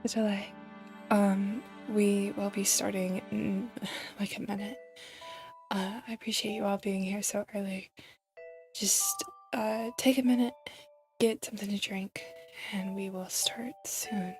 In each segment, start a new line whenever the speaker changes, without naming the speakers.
the delay. We will be starting in like a minute. I appreciate you all being here so early. Just take a minute, get something to drink, and we will start soon.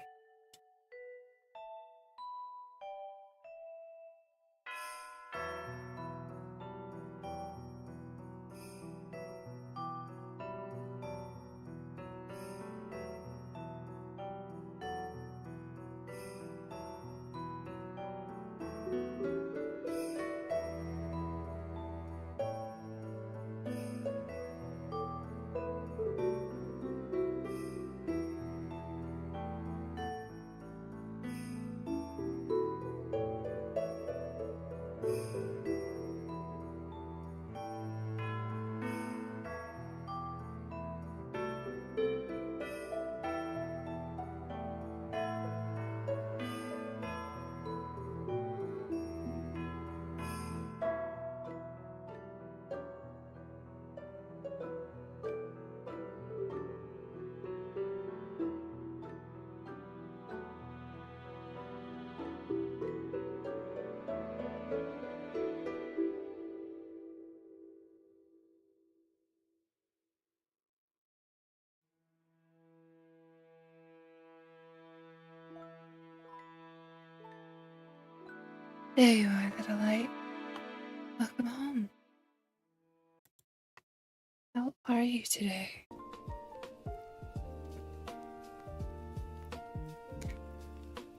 There you are, little light. Welcome home. How are you today?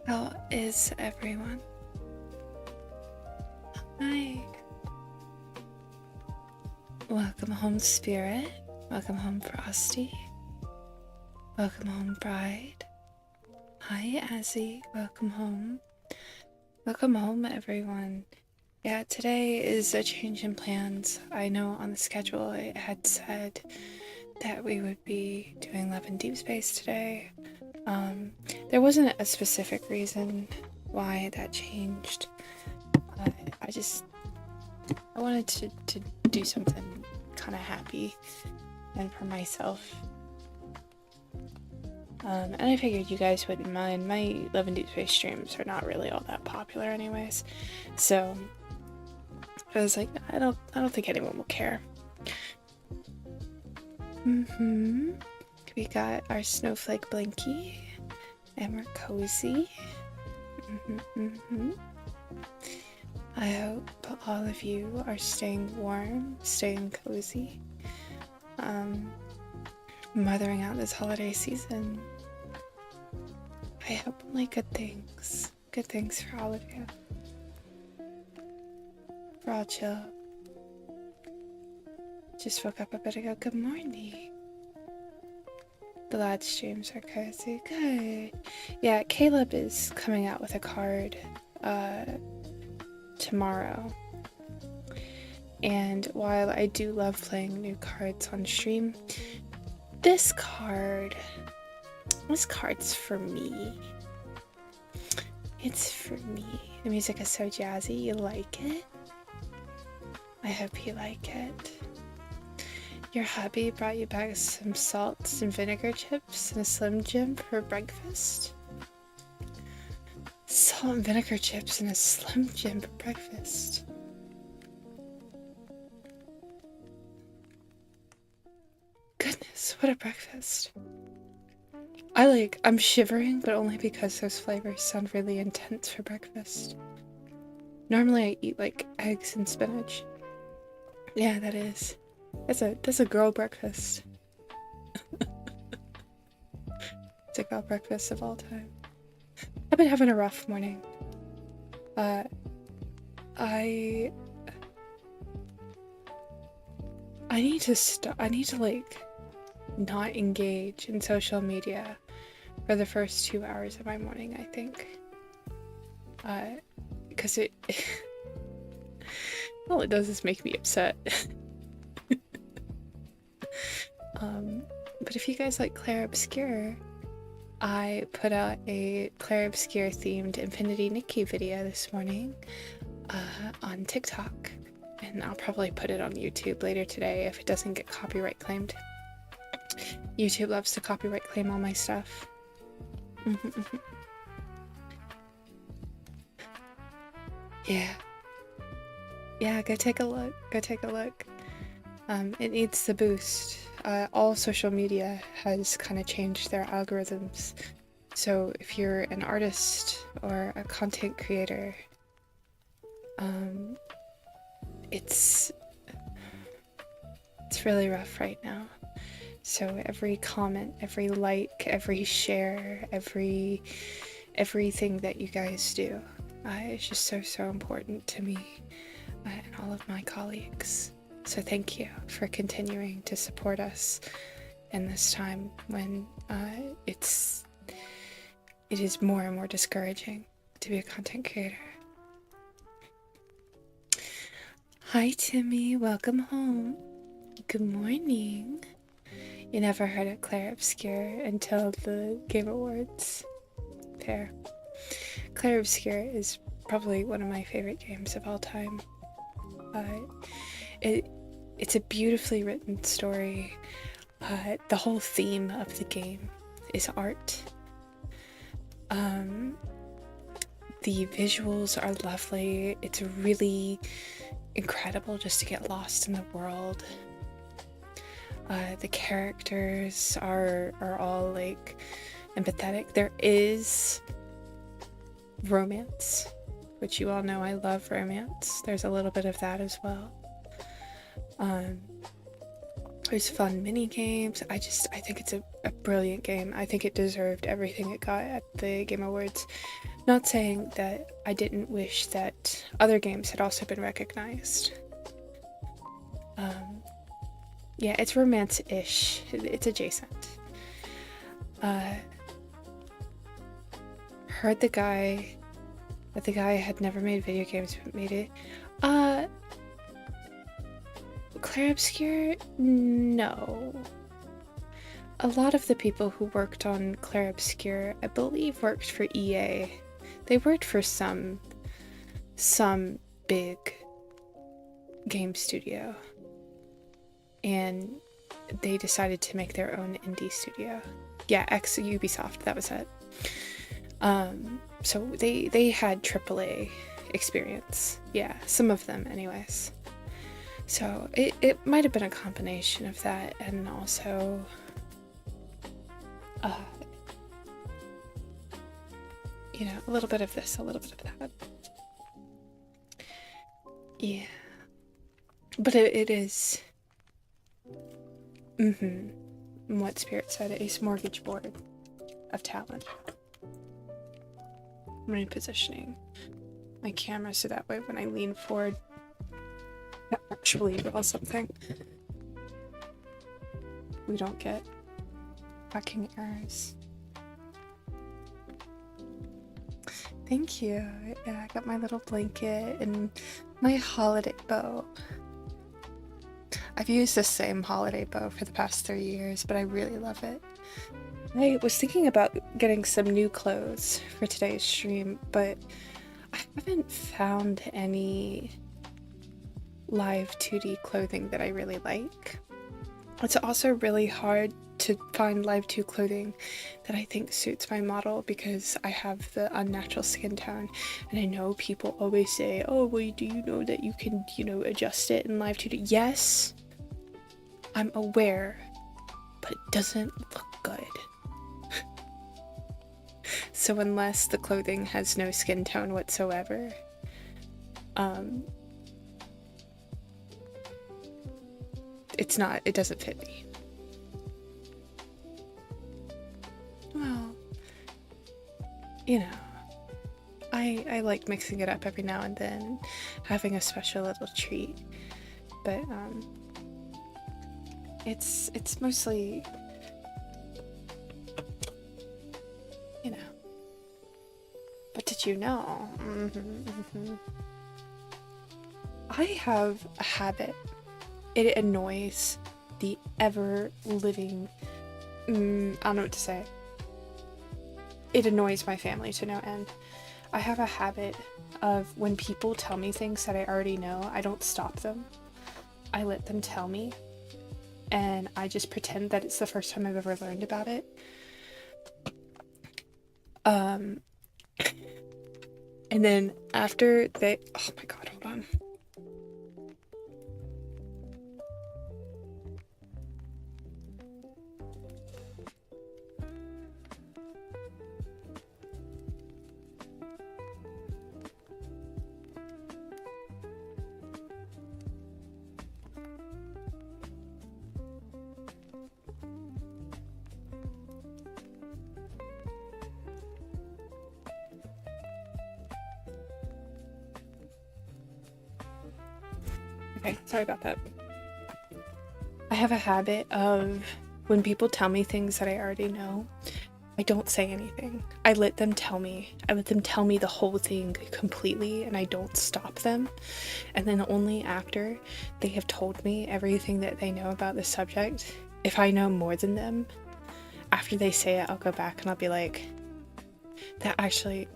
How is everyone? Hi. Welcome home, Spirit. Welcome home, Frosty. Welcome home, Bride. Hi, Azzy. Welcome home. Welcome home, everyone. Yeah, today is a change in plans. I know on the schedule it had said that we would be doing Love in Deep Space today. There wasn't a specific reason why that changed. I wanted to do something kind of happy and for myself. And I figured you guys wouldn't mind. My Love in Deep Space streams are not really all that popular anyways. So I was like, I don't think anyone will care. We got our snowflake blankie and we're cozy. I hope all of you are staying warm, staying cozy, mothering out this holiday season. I hope only good things for all of you. We're all chill. Just woke up a bit ago. Good morning. The live streams are cozy. Good. Yeah, Caleb is coming out with a card tomorrow. And while I do love playing new cards on stream, this card's for me. It's for me. The music is so jazzy. You like it? I hope you like it. Your hubby brought you back some salt and vinegar chips and a Slim Jim for breakfast? Salt and vinegar chips and a Slim Jim for breakfast. Goodness, what a breakfast. I'm shivering, but only because those flavors sound really intense for breakfast. Normally I eat like eggs and spinach. Yeah, that's a girl breakfast. It's a girl breakfast of all time. I've been having a rough morning. I need to like not engage in social media for the first 2 hours of my morning, I think. Because all it does is make me upset. But if you guys like Claire Obscure, I put out a Claire Obscure themed Infinity Nikki video this morning on TikTok, and I'll probably put it on YouTube later today if it doesn't get copyright claimed. YouTube loves to copyright claim all my stuff. Yeah. Yeah, go take a look. Go take a look. It needs the boost. All social media has kind of changed their algorithms. So if you're an artist or a content creator, it's really rough right now. So every comment, every like, every share, everything that you guys do is just so important to me and all of my colleagues. So thank you for continuing to support us in this time when it is more and more discouraging to be a content creator. Hi Timmy, welcome home. Good morning. You never heard of Claire Obscure until the Game Awards. Fair. Claire Obscure is probably one of my favorite games of all time. It's a beautifully written story. The whole theme of the game is art. The visuals are lovely. It's really incredible just to get lost in the world. The characters are all like empathetic. There is romance, which you all know I love romance. There's a little bit of that as well. There's fun mini games. I think it's a brilliant game. I think it deserved everything it got at the Game Awards. Not saying that I didn't wish that other games had also been recognized. Yeah, it's romance-ish. It's adjacent. Heard that the guy had never made video games but made it. Claire Obscure? No. A lot of the people who worked on Claire Obscure, I believe, worked for EA. They worked for some big game studio. And they decided to make their own indie studio. Yeah, ex-Ubisoft, that was it. So they had AAA experience. Yeah, some of them anyways. So it might have been a combination of that and also you know, a little bit of this, a little bit of that. Yeah. But it is what Spirit said, a smorgasbord of talent. I'm repositioning my camera so that way when I lean forward I actually draw something. We don't get fucking errors. Thank you. Yeah, I got my little blanket and my holiday bow. I've used the same holiday bow for the past 3 years, but I really love it. I was thinking about getting some new clothes for today's stream, but I haven't found any live 2D clothing that I really like. It's also really hard to find live 2 clothing that I think suits my model because I have the unnatural skin tone, and I know people always say, oh well, do you know that you can, you know, adjust it in live 2D? Yes, I'm aware, but it doesn't look good. So unless the clothing has no skin tone whatsoever, it doesn't fit me. Well, you know, I like mixing it up every now and then, having a special little treat, but it's mostly, you know. But did you know? I have a habit. It annoys the ever-living, I don't know what to say. It annoys my family to no end. I have a habit of when people tell me things that I already know, I don't stop them. I let them tell me, and I just pretend that it's the first time I've ever learned about it. And then after they, oh my god, hold on. Okay, sorry about that. I have a habit of when people tell me things that I already know, I don't say anything. I let them tell me. I let them tell me the whole thing completely, and I don't stop them. And then only after they have told me everything that they know about the subject, if I know more than them, after they say it, I'll go back and I'll be like, that actually,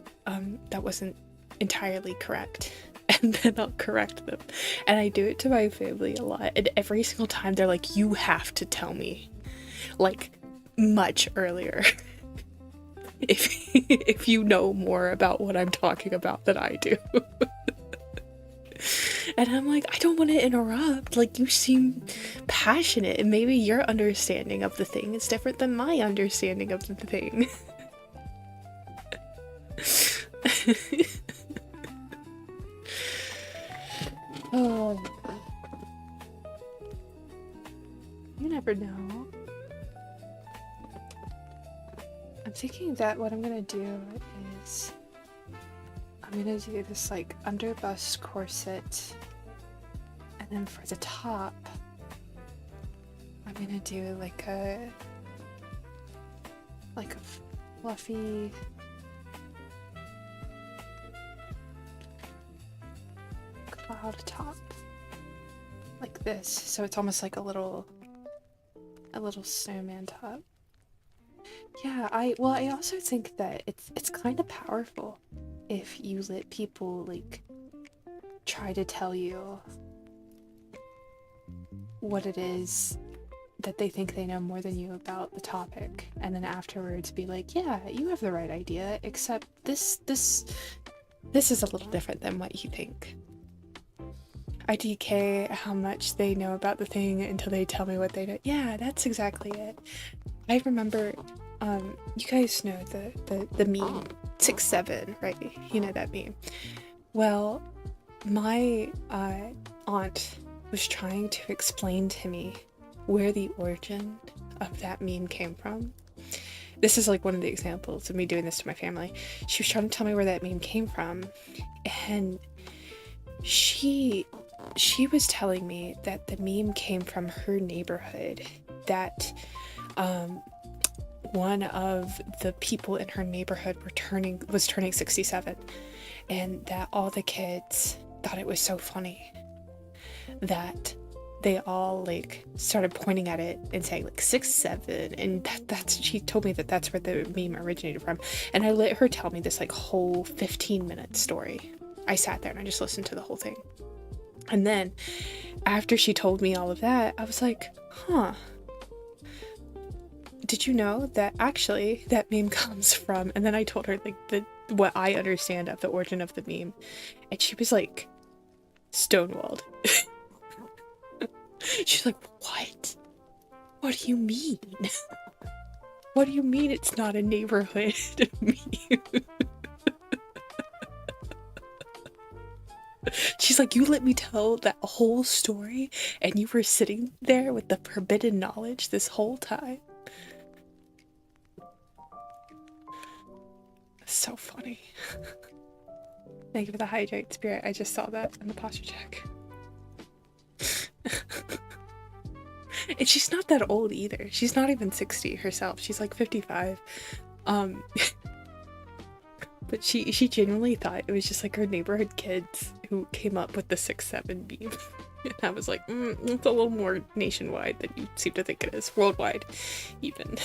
that wasn't entirely correct. And then I'll correct them. And I do it to my family a lot. And every single time they're like, you have to tell me, like, much earlier. if you know more about what I'm talking about than I do. And I'm like, I don't want to interrupt. Like, you seem passionate, and maybe your understanding of the thing is different than my understanding of the thing. Oh, you never know. I'm thinking that what I'm gonna do is I'm gonna do this like underbust corset, and then for the top I'm gonna do like a fluffy cloud top like this, so it's almost like a little snowman top. Yeah, I also think that it's kind of powerful if you let people like try to tell you what it is that they think they know more than you about the topic, and then afterwards be like, yeah, you have the right idea, except this is a little different than what you think. I DK how much they know about the thing until they tell me what they know. Yeah, that's exactly it. I remember, you guys know the meme 6'7", right? You know that meme. Well, my aunt was trying to explain to me where the origin of that meme came from. This is like one of the examples of me doing this to my family. She was trying to tell me where that meme came from, and she was telling me that the meme came from her neighborhood, that one of the people in her neighborhood was turning 67, and that all the kids thought it was so funny that they all like started pointing at it and saying like 6'7", and she told me that that's where the meme originated from. And I let her tell me this like whole 15-minute story. I sat there and I just listened to the whole thing. And then after she told me all of that, I was like, huh, did you know that actually that meme comes from, and then I told her like what I understand of the origin of the meme, and she was like stonewalled. She's like, what do you mean? What do you mean it's not a neighborhood meme? She's like, you let me tell that whole story and you were sitting there with the forbidden knowledge this whole time. So funny. Thank you for the hydrate, Spirit. I just saw that in the posture check. And she's not that old either. She's not even 60 herself. She's like 55. But she genuinely thought it was just like her neighborhood kids who came up with the 6'7" meme. And I was like, it's a little more nationwide than you seem to think it is. Worldwide, even.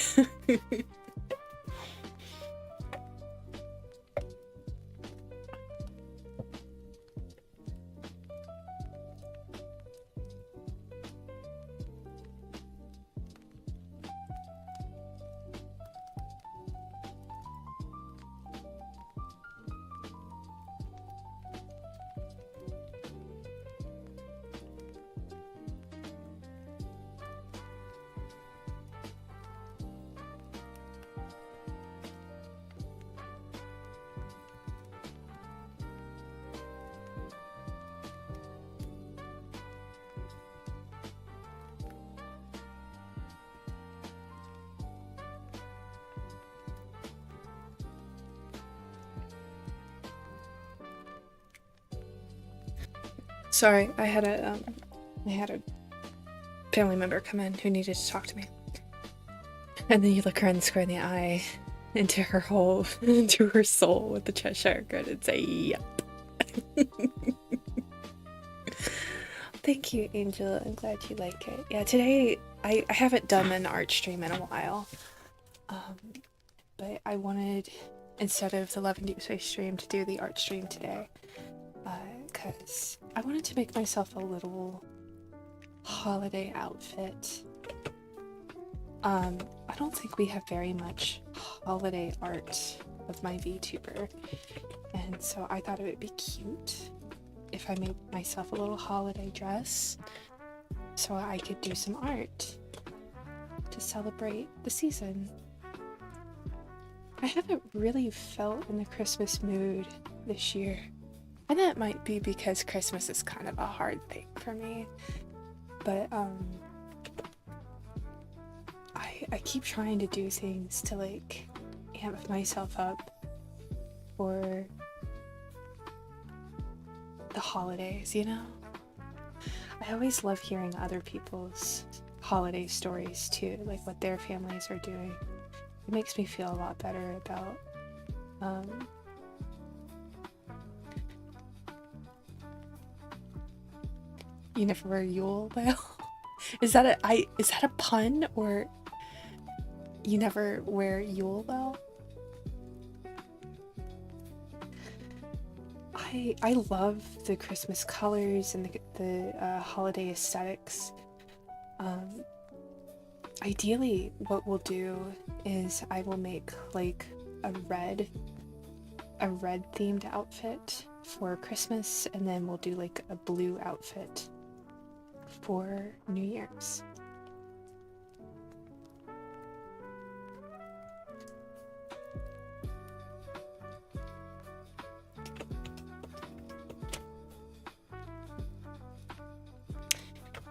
Sorry, I had a family member come in who needed to talk to me. And then you look her in square in the eye, into her whole, into her soul with the Cheshire grin and say, yep. Thank you, Angel. I'm glad you like it. Yeah, today I haven't done an art stream in a while. But I wanted, instead of the Love and Deep Space stream, to do the art stream today. Because I wanted to make myself a little holiday outfit. I don't think we have very much holiday art of my VTuber. And so I thought it would be cute if I made myself a little holiday dress so I could do some art to celebrate the season. I haven't really felt in the Christmas mood this year. And that might be because Christmas is kind of a hard thing for me. But I keep trying to do things to like amp myself up for the holidays, you know? I always love hearing other people's holiday stories too, like what their families are doing. It makes me feel a lot better about you never wear Yule bell? Is that a pun, or you never wear Yule bell? I love the Christmas colors and the holiday aesthetics. Ideally, what we'll do is I will make like a red themed outfit for Christmas, and then we'll do like a blue outfit for New Year's.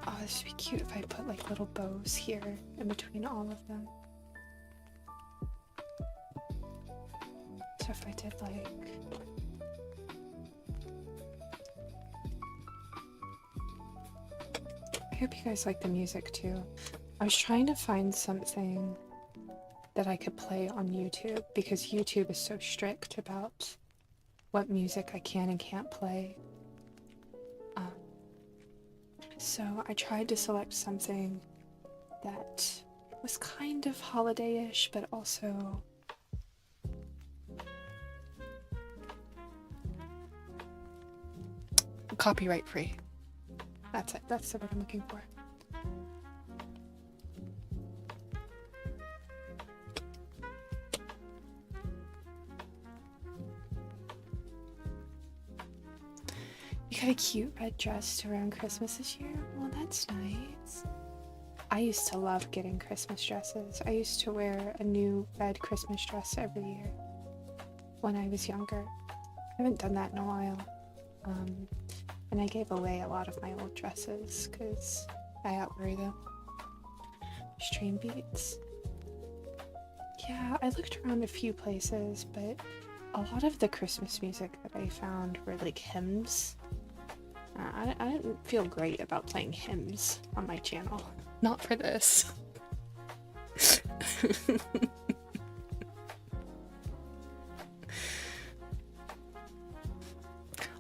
Oh, this would be cute if I put like little bows here in between all of them. So if I did like... I hope you guys like the music too. I was trying to find something that I could play on YouTube because YouTube is so strict about what music I can and can't play. So I tried to select something that was kind of holiday-ish, but also copyright free. That's it. That's the word I'm looking for. You got a cute red dress around Christmas this year? Well, that's nice. I used to love getting Christmas dresses. I used to wear a new red Christmas dress every year when I was younger. I haven't done that in a while. And I gave away a lot of my old dresses because I outgrew them. Stream beats. Yeah, I looked around a few places, but a lot of the Christmas music that I found were like hymns. I didn't feel great about playing hymns on my channel. Not for this.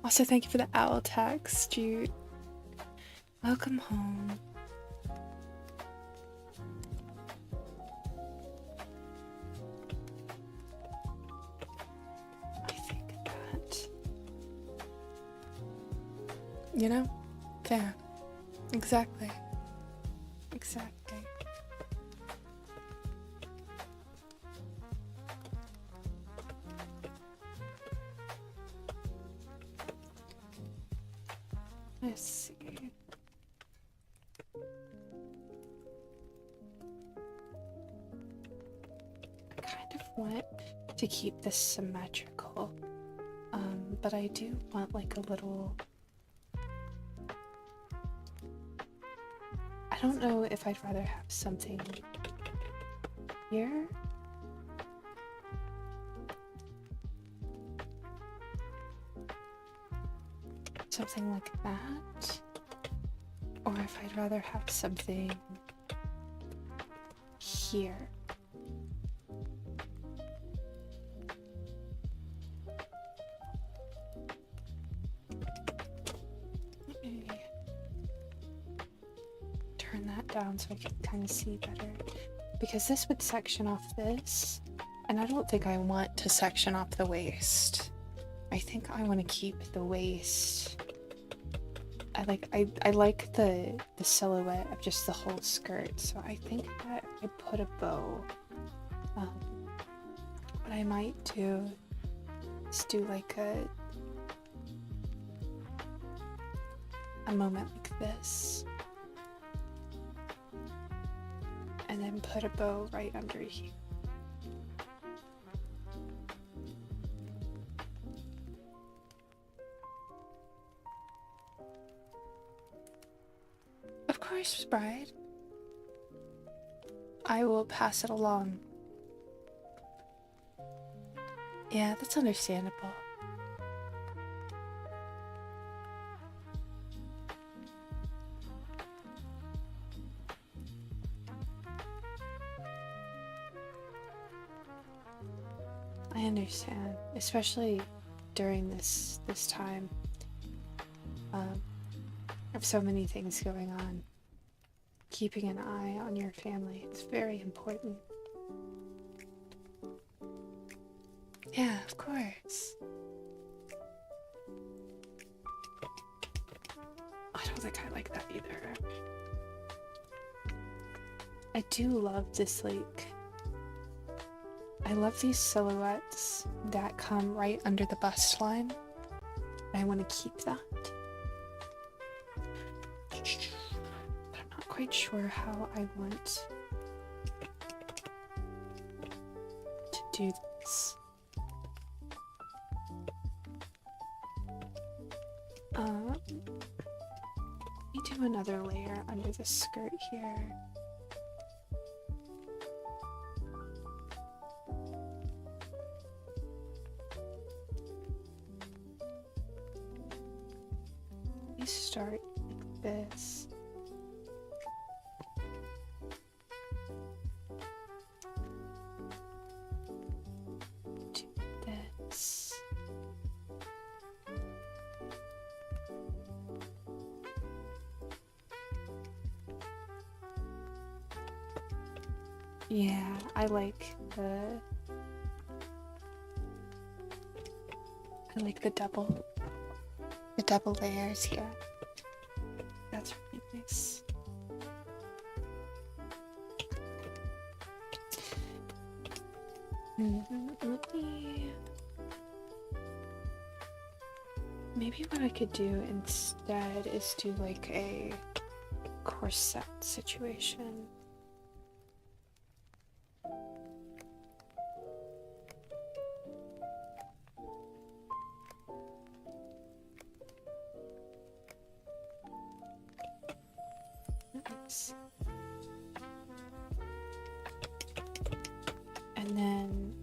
Also, thank you for the owl text, Jude. Welcome home. I think that... You know? Fair. Exactly. Exactly. Let's see. I kind of want to keep this symmetrical, but I do want like a little... I don't know if I'd rather have something here. something like that, or if I'd rather have something here. Let me turn that down so I can kind of see better, because this would section off this, and I don't think I want to section off the waist. I think I want to keep the waist. I like the silhouette of just the whole skirt, so I think that I put a bow. What I might do is do like a moment like this, and then put a bow right under here. Of course, bride. I will pass it along. Yeah, that's understandable. I understand, especially during this time of so many things going on. Keeping an eye on your family is very important. Yeah, of course. I don't think I like that either. I do love this, like, I love these silhouettes that come right under the bust line. I want to keep that. But I'm not quite sure how I want to do this. Let me do another layer under the skirt here. Start like this. Do this. Yeah, I like the double layers here. That's really nice. Maybe what I could do instead is do like a corset situation. And then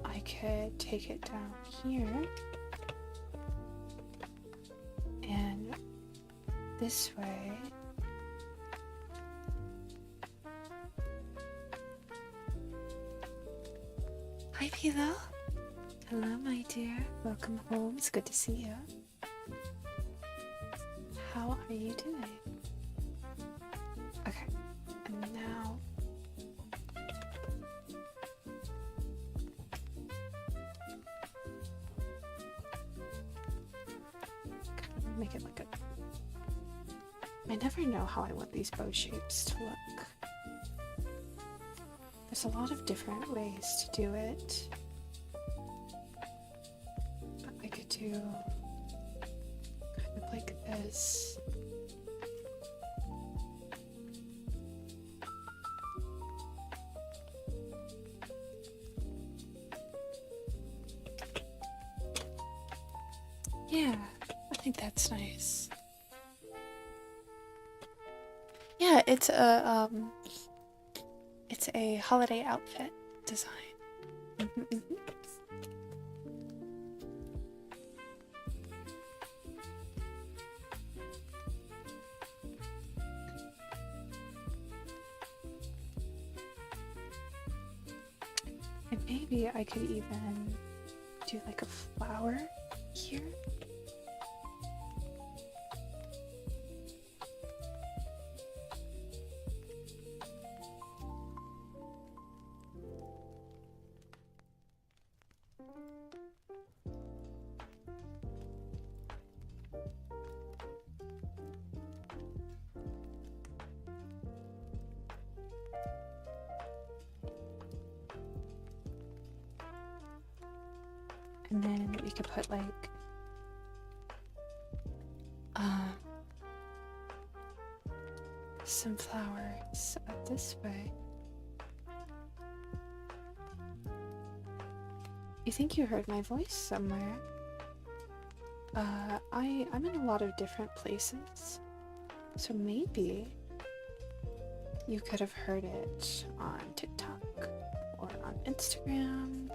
I could take it down here and this way. Hi, Philo. Hello, my dear. Welcome home. It's good to see you. How are you doing? Okay, and now make it like a... I never know how I want these bow shapes to look. There's a lot of different ways to do it. But I could do kind of like this. Yeah, I think that's nice. Yeah, it's a holiday outfit design. And maybe I could even do like a flower here. And then we could put like some flowers up this way. You think you heard my voice somewhere? I'm in a lot of different places, so maybe you could have heard it on TikTok or on Instagram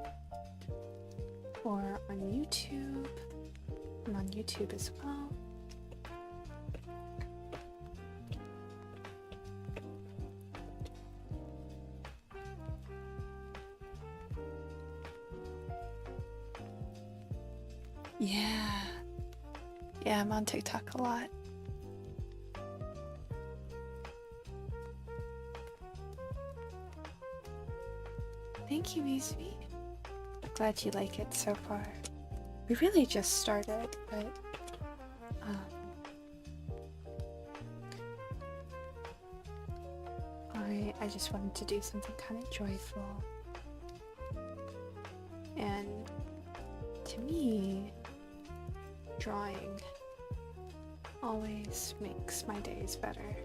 or on YouTube. I'm on YouTube as well. Yeah, I'm on TikTok a lot. Thank you, Izzy. Glad you like it so far. We really just started, but I just wanted to do something kind of joyful. And to me, drawing always makes my days better.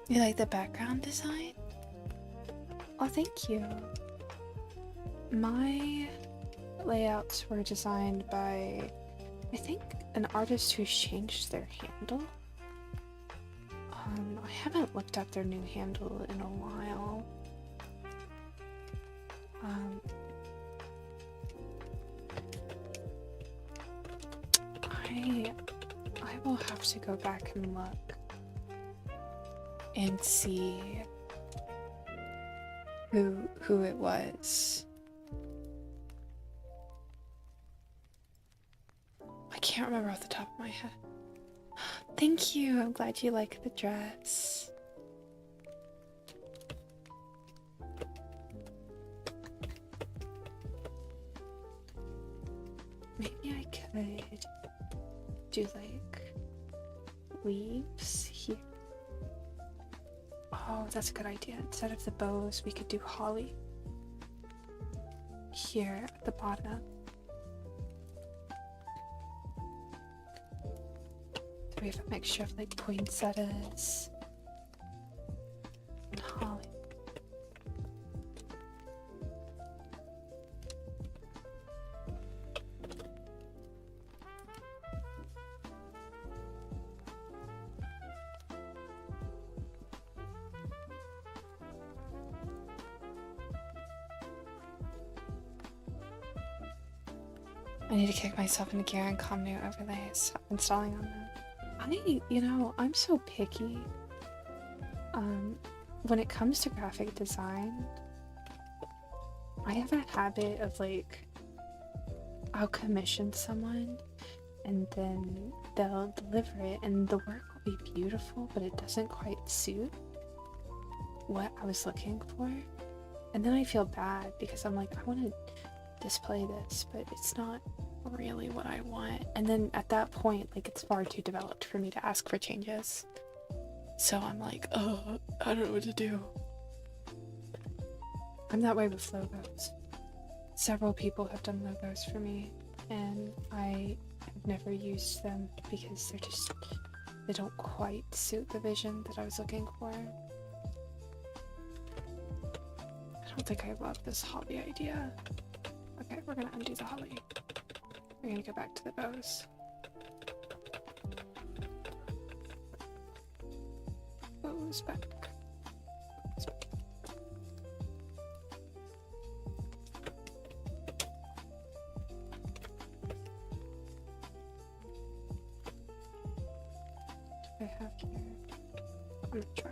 You like the background design? Oh, thank you. My layouts were designed by, I think, an artist who's changed their handle. I haven't looked up their new handle in a while. I will have to go back and look and see who it was. I can't remember off the top of my head. Thank you. I'm glad you like the dress. Maybe I could do like leaves here. Oh, that's a good idea. Instead of the bows, we could do holly here at the bottom. So we have a mixture of like poinsettias and holly. I need to kick myself into gear and calm new overlays installing on them. I'm so picky. When it comes to graphic design, I have a habit of like, I'll commission someone and then they'll deliver it and the work will be beautiful, but it doesn't quite suit what I was looking for. And then I feel bad because I'm like, I want to display this, but it's not really what I want. And then at that point, like, it's far too developed for me to ask for changes. So I'm like, oh, I don't know what to do. I'm that way with logos. Several people have done logos for me, and I have never used them because they don't quite suit the vision that I was looking for. I don't think I love this holly idea. Okay, we're gonna undo the holly. We're gonna go back to the bows. Bows back. Bows back. What do I have here? I'm gonna try.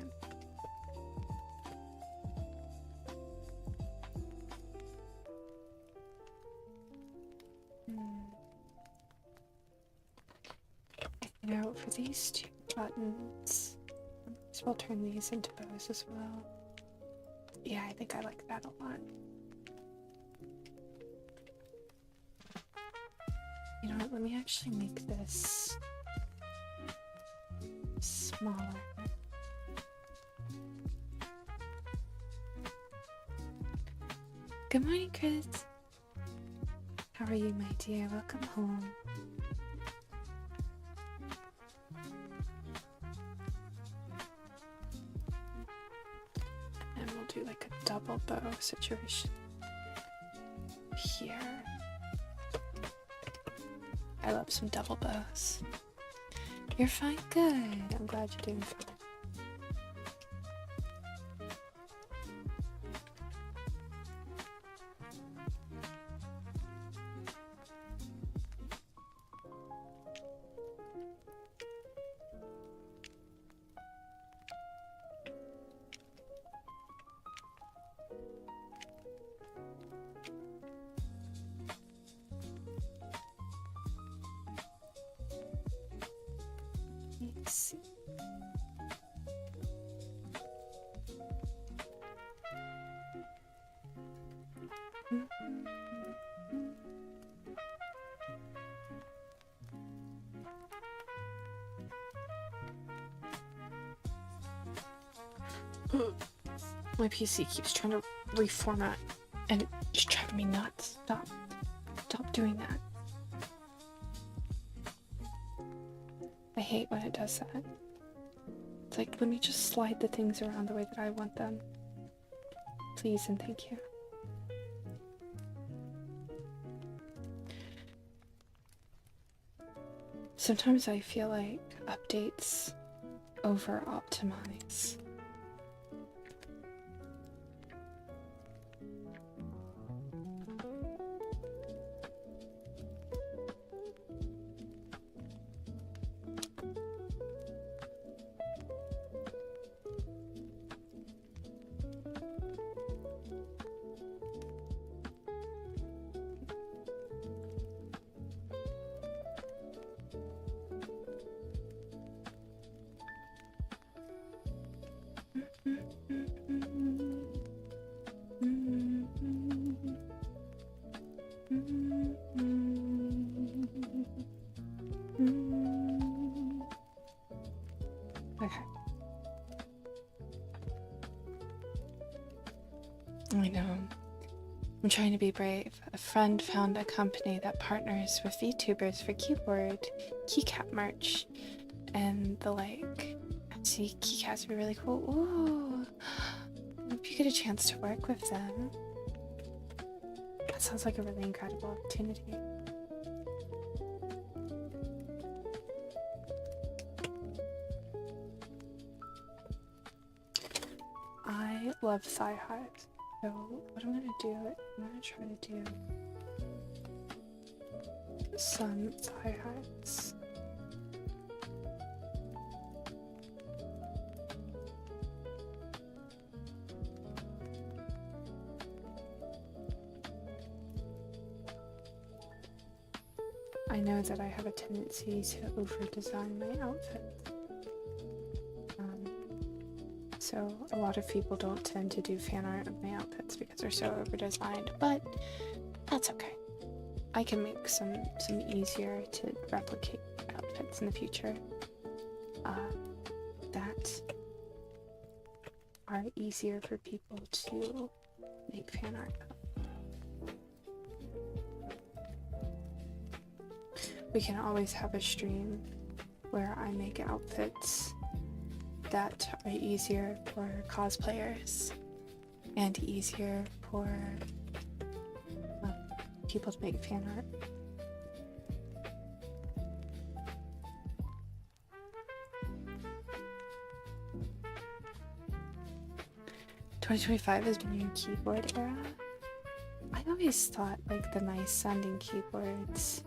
Now for these two buttons, I might as well turn these into bows as well. Yeah, I think I like that a lot. You know what, let me actually make this smaller. Good morning, Chris. How are you, my dear? Welcome home. And we'll do like a double bow situation here. I love some double bows. You're fine, good. I'm glad you're doing fine. Let's see. My PC keeps trying to reformat and it's driving me nuts. Stop doing that. I hate when it does that. It's like, let me just slide the things around the way that I want them. Please and thank you. Sometimes I feel like updates over optimize. Okay. I know. I'm trying to be brave. A friend found a company that partners with VTubers for keyboard keycap merch and the like. See, keycaps would be really cool. Ooh. I hope you get a chance to work with them. That sounds like a really incredible opportunity. I love thigh highs. So what I'm gonna do, I'm gonna try to do some thigh highs. I know that I have a tendency to over-design my outfits. So a lot of people don't tend to do fan art of my outfits because they're so over-designed, but that's okay. I can make some easier to replicate outfits in the future that are easier for people to make fan art of. We can always have a stream where I make outfits that are easier for cosplayers and easier for people to make fan art. "2025 is the new keyboard era." I always thought like the nice sounding keyboards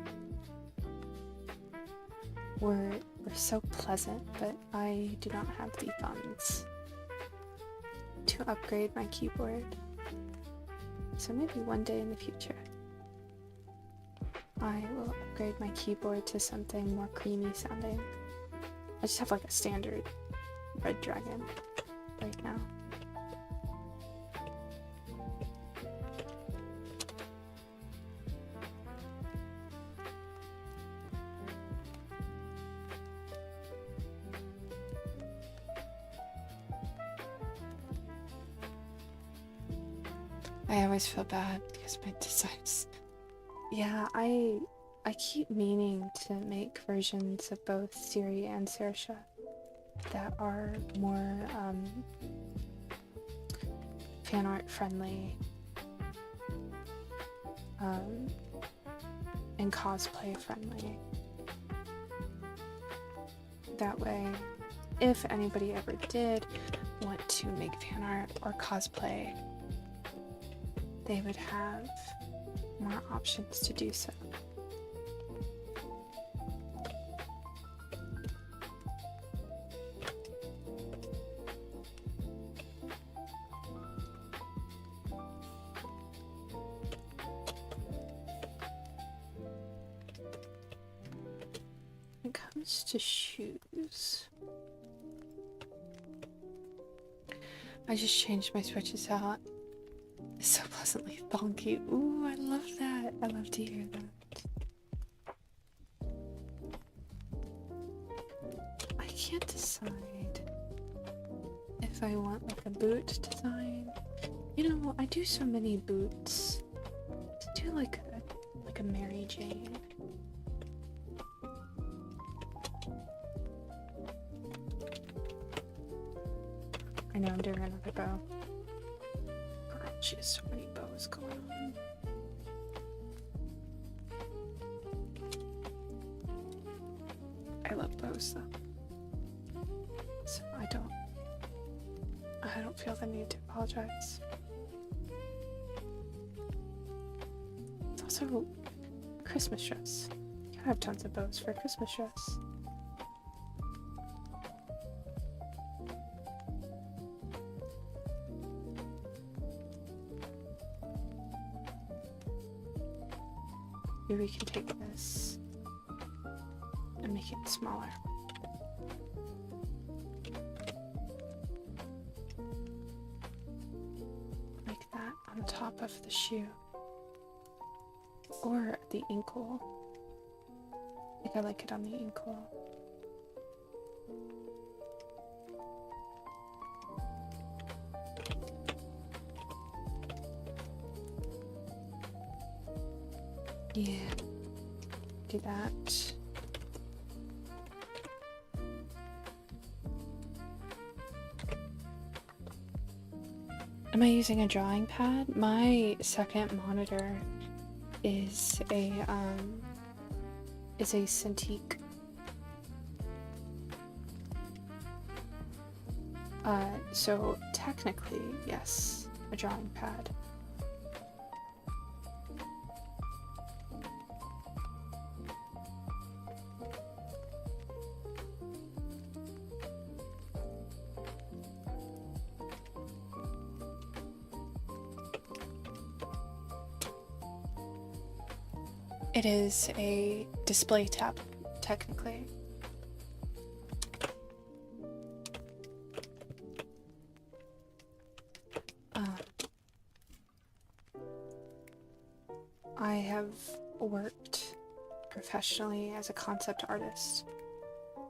were were so pleasant, but I do not have the funds to upgrade my keyboard. So maybe one day in the future, I will upgrade my keyboard to something more creamy sounding. I just have like a standard Red Dragon right now. I always feel bad because my designs. Yeah, I keep meaning to make versions of both Siri and Saoirse that are more fan art friendly and cosplay friendly. That way, if anybody ever did want to make fan art or cosplay, they would have more options to do so. When it comes to shoes, I just changed my switches out. It's so pleasantly thonky. Ooh, I love that. I love to hear that. I can't decide if I want like a boot design. You know, I do so many boots. To do like a Mary Jane. I know I'm doing another bow. She has so many bows going on. I love bows though. So I don't feel the need to apologize. It's also Christmas dress. You have tons of bows for a Christmas dress. Maybe we can take this and make it smaller. Like that on the top of the shoe. Or the ankle. I think I like it on the ankle. Yeah, do that. Am I using a drawing pad? My second monitor is a Cintiq. So technically, yes, a drawing pad. It is a display tab, technically. I have worked professionally as a concept artist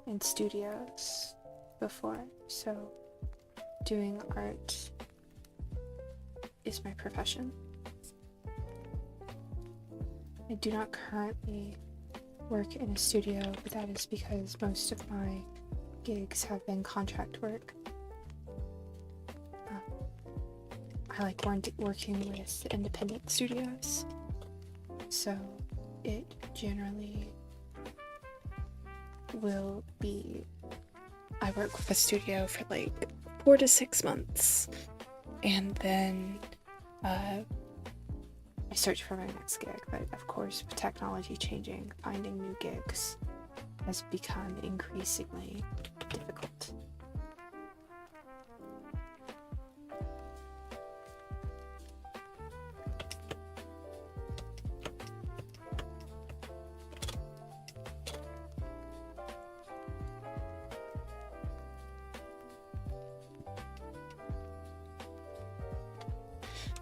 in studios before, so doing art is my profession. I do not currently work in a studio, but that is because most of my gigs have been contract work. I like working with independent studios, so it generally will be, I work with a studio for like 4 to 6 months, and then I search for my next gig. But of course, with technology changing, finding new gigs has become increasingly difficult.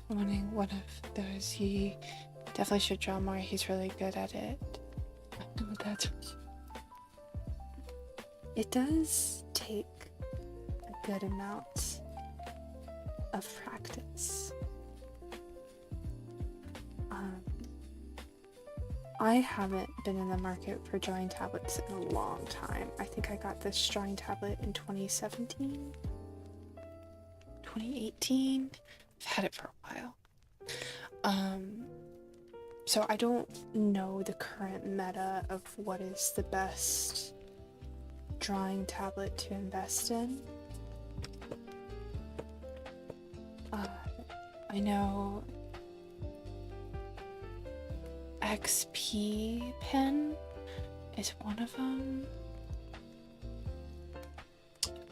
Wanting one of those, he definitely should draw more. He's really good at it. That's it does take a good amount of practice. I haven't been in the market for drawing tablets in a long time. I think I got this drawing tablet in 2017, 2018. I've had it for a while. So I don't know the current meta of what is the best drawing tablet to invest in. I know XP Pen is one of them.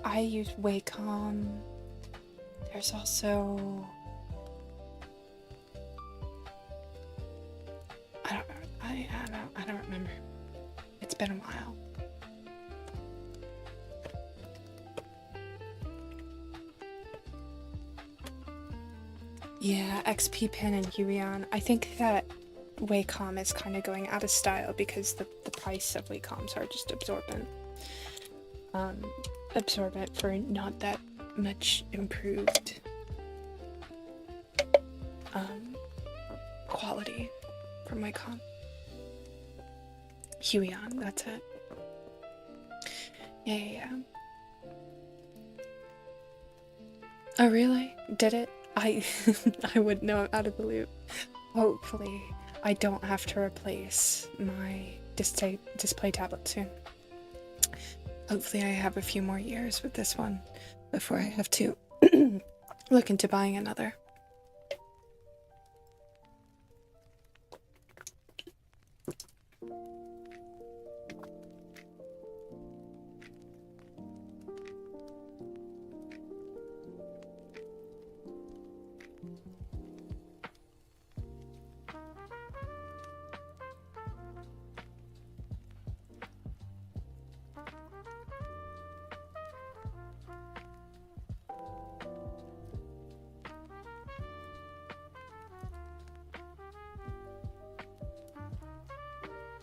I use Wacom. There's also I don't remember. It's been a while. Yeah, XP Pen and Huion. I think that Wacom is kind of going out of style because the price of Wacoms are just absorbent. Absorbent for not that much improved quality from Wacom. Huion, that's it. Yeah. Oh really? Did it? I would know out of the loop. Hopefully I don't have to replace my display tablet soon. Hopefully I have a few more years with this one before I have to look into buying another.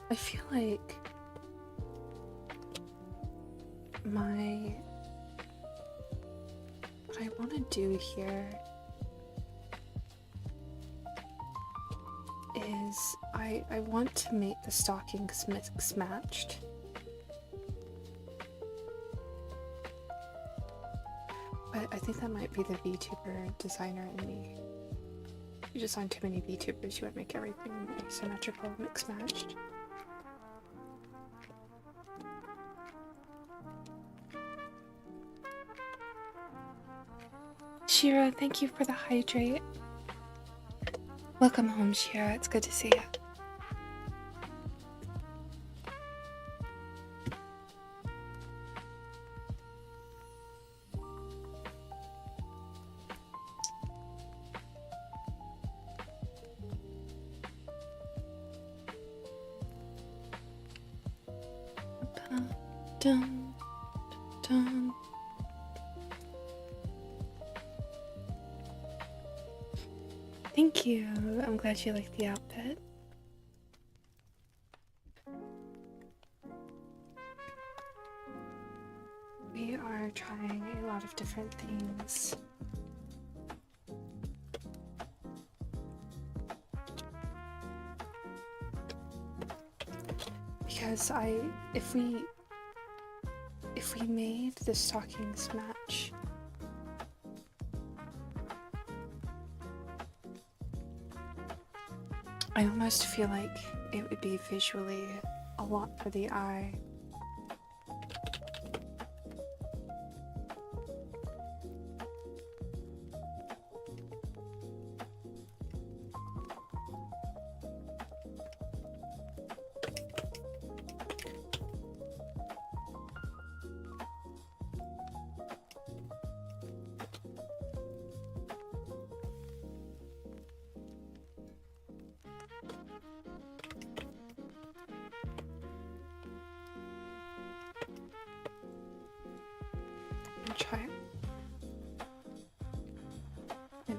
I feel like what I want to do here is I want to make the stockings mix matched. But I think that might be the VTuber designer in me. You design too many VTubers, you would make everything asymmetrical, mix matched. Shira, thank you for the hydrate. Welcome home, Shira. It's good to see you. Dun, dun. Thank you. I'm glad you like the outfit. We are trying a lot of different things. Because if we made the stockings match, I almost feel like it would be visually a lot for the eye.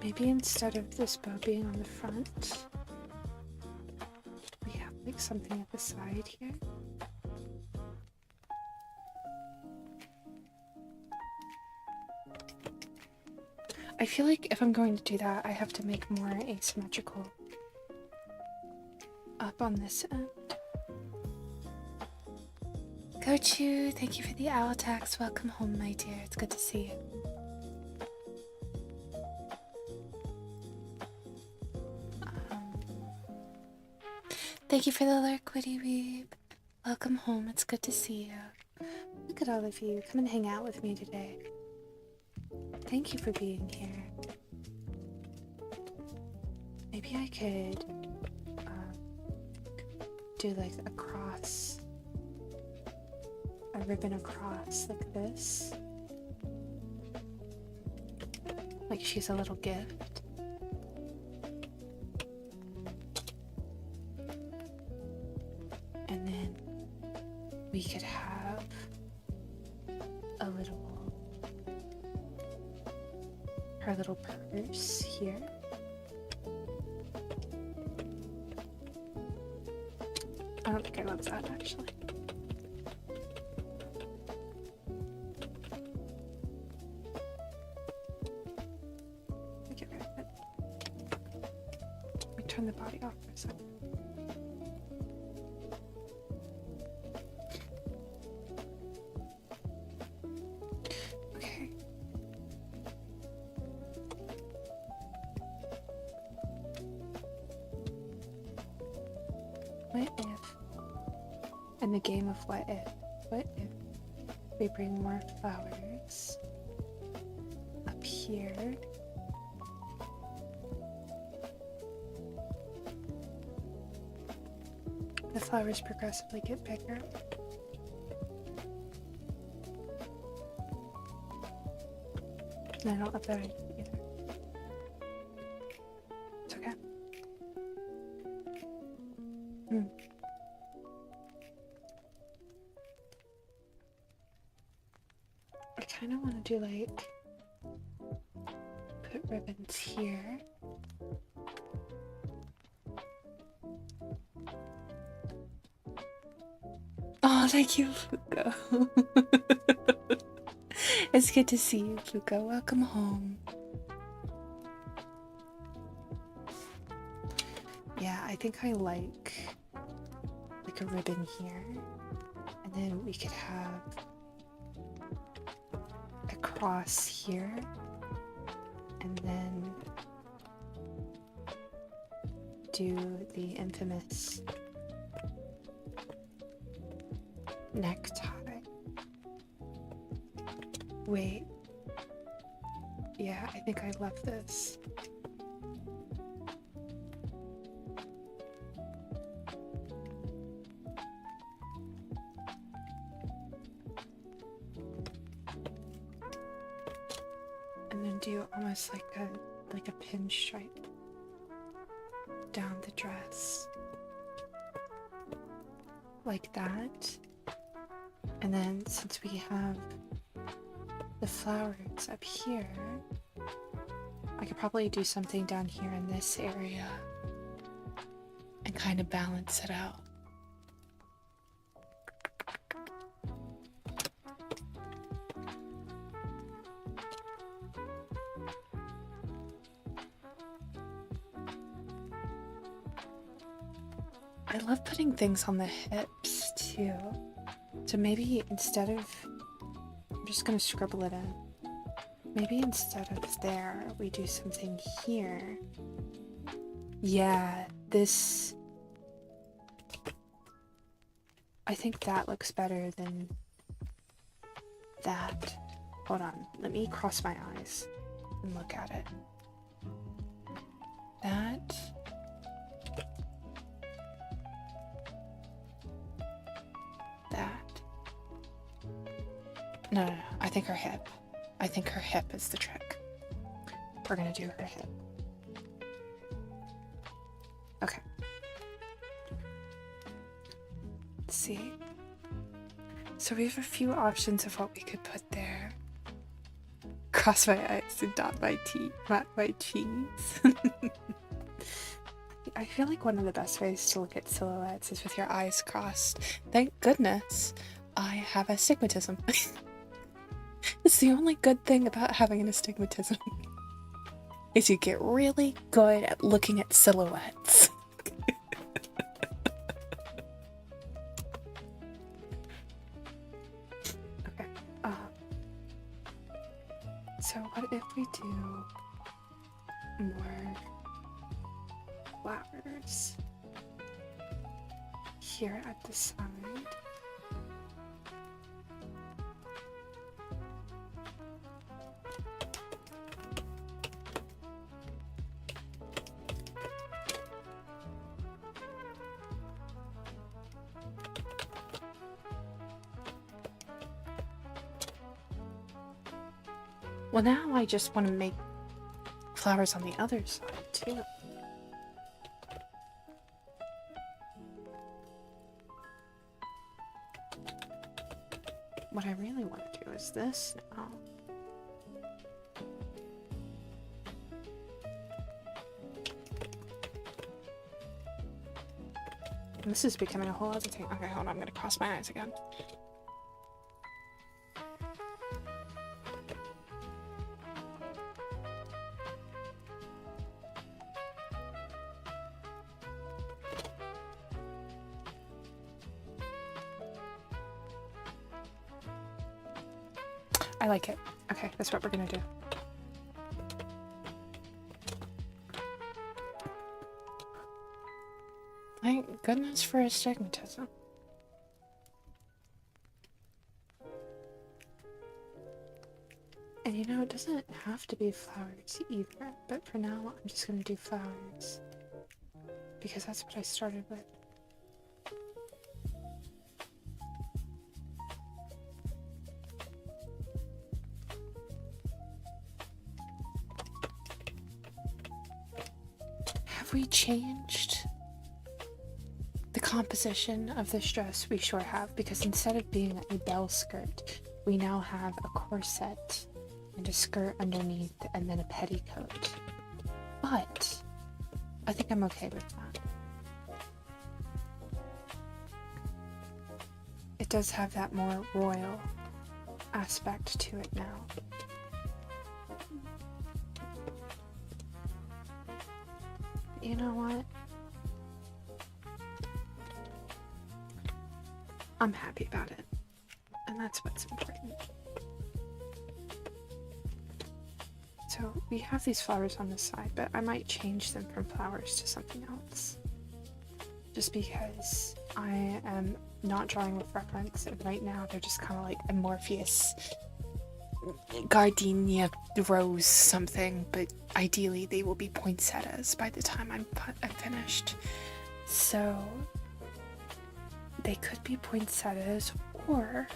Maybe instead of this bow being on the front, we have like something at the side here. I feel like if I'm going to do that, I have to make more asymmetrical up on this end. Gochu, thank you for the owl tax. Welcome home, my dear. It's good to see you. Thank you for the lurk, Witty Weeb. Welcome home. It's good to see you. Look at all of you. Come and hang out with me today. Thank you for being here. Maybe I could do like a cross, a ribbon across like this. Like she's a little gift. And then we could have a little, her little purse here. I don't think I love that actually. Let me get rid of it. Let me turn the body off for a second. Okay. What if, in the game of what if we bring more flowers up here? The flowers progressively get bigger. And I don't love that idea either. It's okay. I kind of want to do like, put ribbons here. Oh, thank you, Fuko. It's good to see you, Fuko. Welcome home. Yeah, I think I like a ribbon here. And then we could have a cross here. And then do the infamous necktie. Wait. Yeah, I think I love this. And then do almost like a pinstripe down the dress. Like that. And then since we have the flowers up here, I could probably do something down here in this area and kind of balance it out. I love putting things on the hips too. So maybe instead of, I'm just gonna scribble it in. Maybe instead of there, we do something here. Yeah, this, I think that looks better than that. Hold on, let me cross my eyes and look at it. That. That. No, I think her hip. I think her hip is the trick. We're gonna do her hip. Okay. Let's see. So we have a few options of what we could put there. cross my eyes and dot my T's. I feel like one of the best ways to look at silhouettes is with your eyes crossed. Thank goodness I have astigmatism. It's the only good thing about having an astigmatism is you get really good at looking at silhouettes. Okay. So what if we do more flowers here at the side? Well, now I just want to make flowers on the other side, too. What I really want to do is this now. This is becoming a whole other thing. Okay, hold on, I'm going to cross my eyes again. I like it. Okay, that's what we're gonna do. Thank goodness for astigmatism. And you know, it doesn't have to be flowers either, but for now, I'm just gonna do flowers. Because that's what I started with. Have we changed the composition of this dress? We sure have, because instead of being a bell skirt, we now have a corset and a skirt underneath and then a petticoat. But I think I'm okay with that. It does have that more royal aspect to it now. You know what? I'm happy about it. And that's what's important. So we have these flowers on the side, but I might change them from flowers to something else. Just because I am not drawing with reference, and right now they're just kind of like a Morpheus gardenia rose something, but ideally they will be poinsettias by the time I'm finished. So they could be poinsettias, or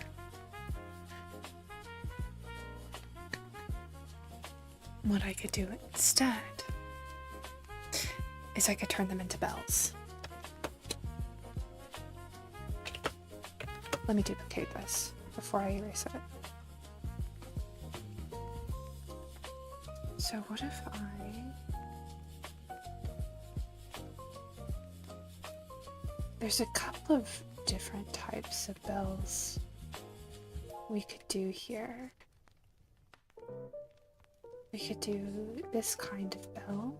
what I could do instead is I could turn them into bells. Let me duplicate this before I erase it. So what if there's a couple of different types of bells we could do here. We could do this kind of bell.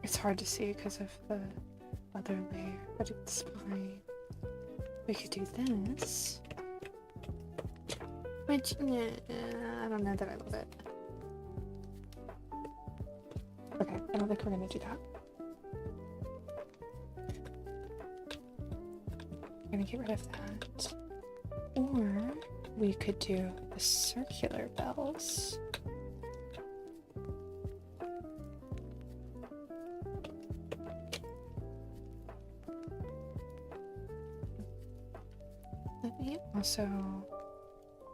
It's hard to see because of the other layer, but it's fine. We could do this, which, I don't know that I love it. Okay, I don't think we're gonna do that. I'm gonna get rid of that. Or we could do the circular bells. Let me also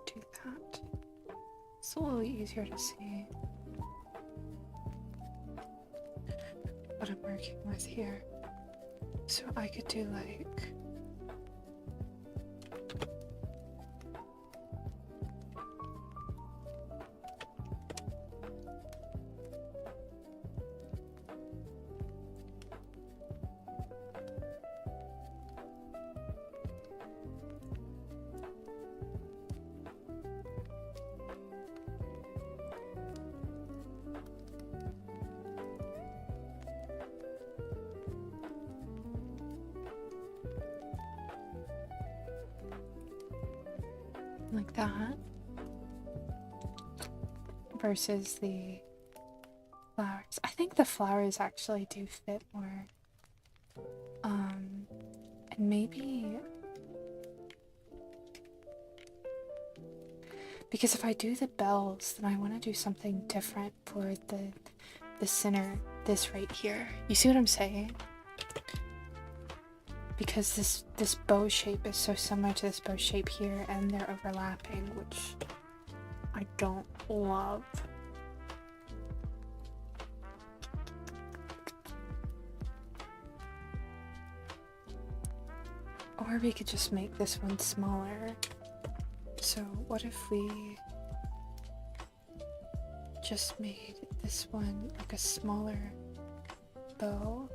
do that. It's a little easier to see what I'm working with here. So I could do like that versus the flowers. I think the flowers actually do fit more. And maybe because if I do the bells, then I want to do something different for the center, this right here. You see what I'm saying? Because this bow shape is so similar to this bow shape here, and they're overlapping, which I don't love. Or we could just make this one smaller. So what if we just made this one like a smaller bow,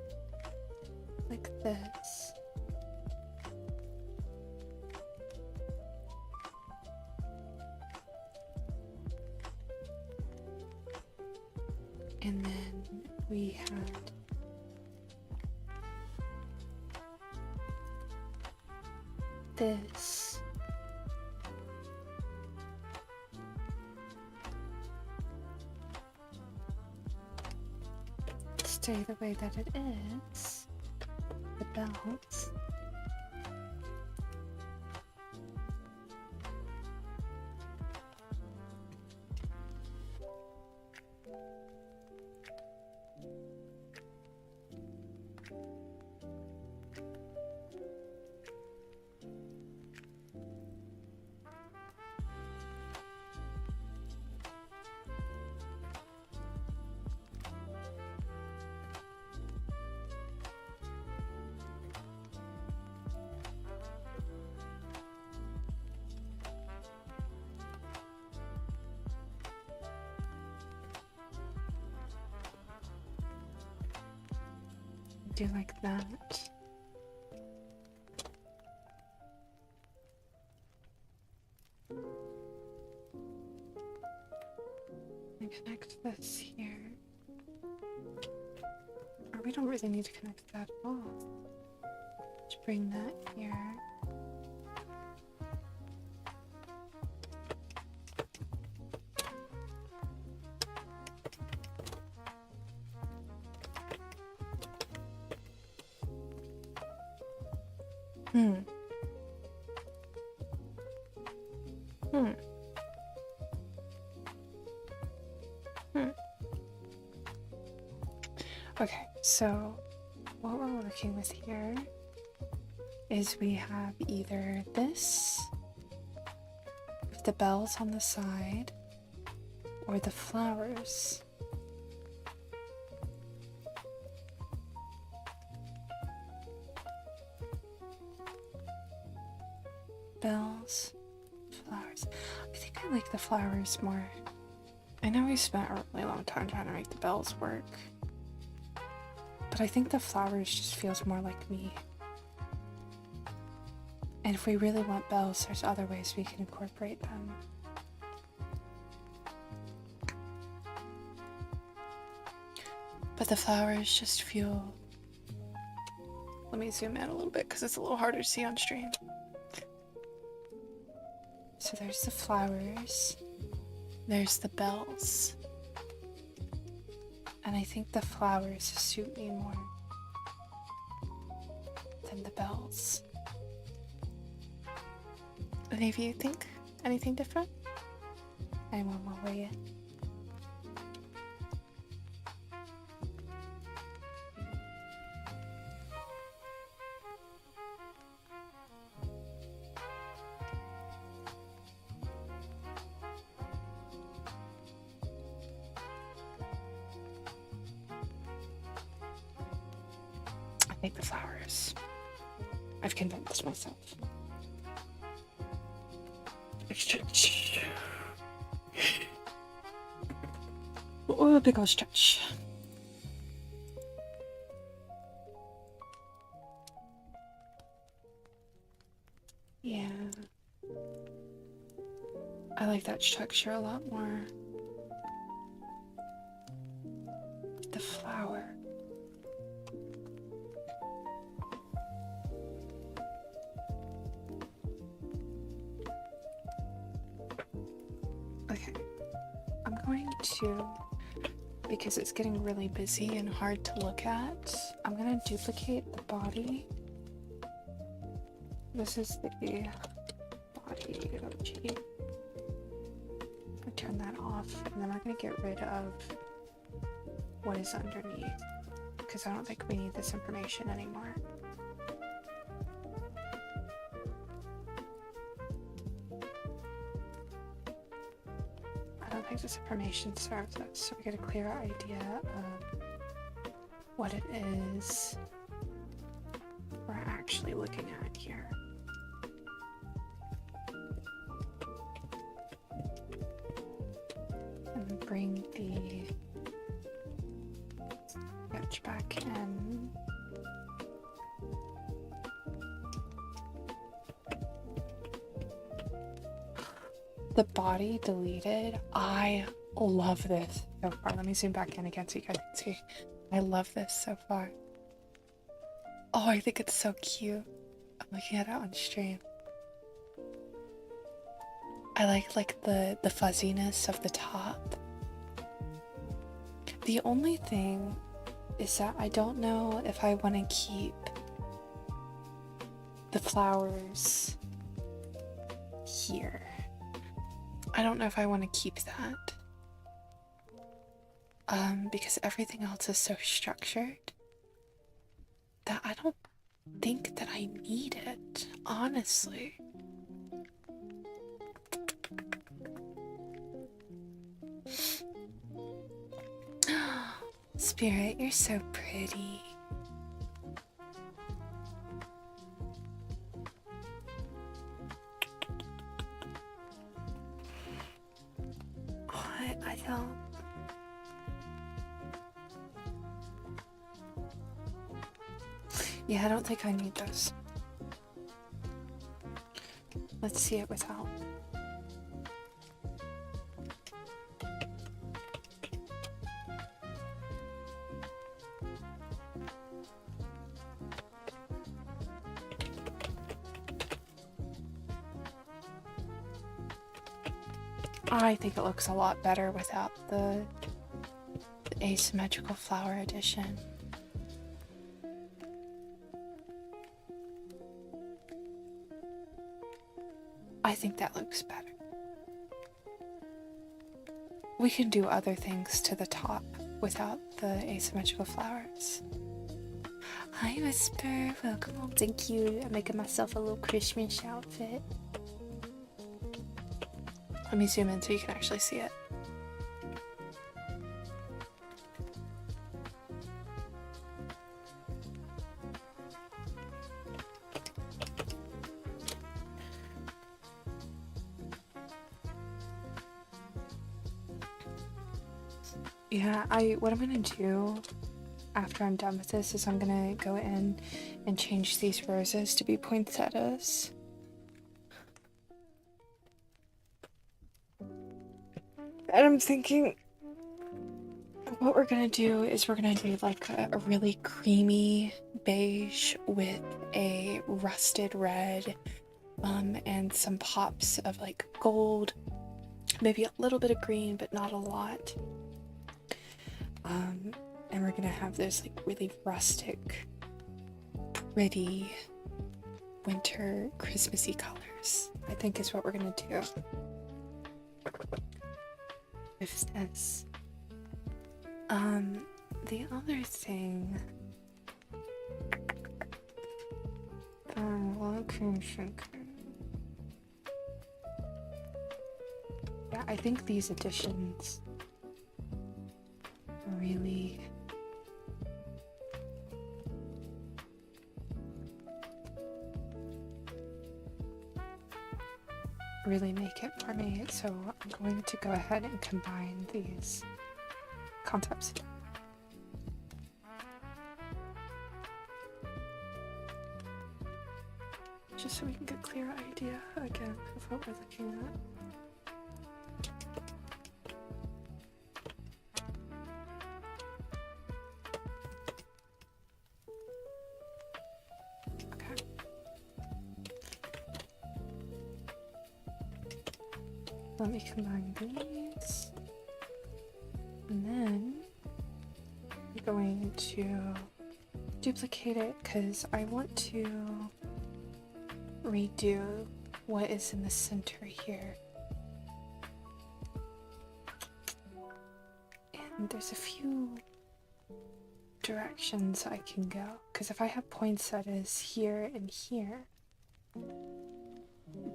like this? And then we had this. Stay the way that it is. The belts. Do like that. And connect this here. Or we don't really need to connect that at all. Just bring that here. Okay, so what we're working with here is we have either this with the bells on the side or the flowers. Bells, flowers. I think I like the flowers more. I know we spent a really long time trying to make the bells work, but I think the flowers just feels more like me. And if we really want bells, there's other ways we can incorporate them. But the flowers just feel... Let me zoom in a little bit because it's a little harder to see on stream. So there's the flowers, there's the bells, and I think the flowers suit me more than the bells. Any of you think anything different? I'm on my way in. Take the flowers. I've convinced myself. Stretch. Oh, a big old stretch. Yeah. I like that structure a lot more. The flower. Okay. I'm going to, because it's getting really busy and hard to look at, I'm going to duplicate the body. This is the body. Oh, gee. Turn that off, and then we're going to get rid of what is underneath, because I don't think we need this information anymore. I don't think this information serves us, so we get a clearer idea of what it is we're actually looking at here. And bring the sketch back in. The body deleted. I love this so far. Let me zoom back in again so you guys can see. I love this so far. Oh, I think it's so cute. I'm looking at it on stream. I like the fuzziness of the top. The only thing is that I don't know if I want to keep the flowers here. I don't know if I want to keep that. Because everything else is so structured that I don't think that I need it, honestly. Spirit, you're so pretty. What? I don't... Yeah, I don't think I need those. Let's see it without. I think it looks a lot better without the asymmetrical flower edition. I think that looks better. We can do other things to the top without the asymmetrical flowers. Hi Whisper, welcome home. Thank you. I'm making myself a little Christmas outfit. Let me zoom in so you can actually see it. Yeah, what I'm gonna do after I'm done with this is I'm gonna go in and change these roses to be poinsettias. And I'm thinking what we're gonna do is we're gonna do like a really creamy beige with a rusted red, and some pops of like gold, maybe a little bit of green, but not a lot. And we're gonna have those like really rustic, pretty winter Christmassy colors, I think is what we're gonna do. If this, the other thing, yeah, I think these additions really really make it for me, so I'm going to go ahead and combine these concepts. Just so we can get a clearer idea again of what we're looking at. Let me combine these, and then I'm going to duplicate it because I want to redo what is in the center here. And there's a few directions I can go, because if I have poinsettias here and here,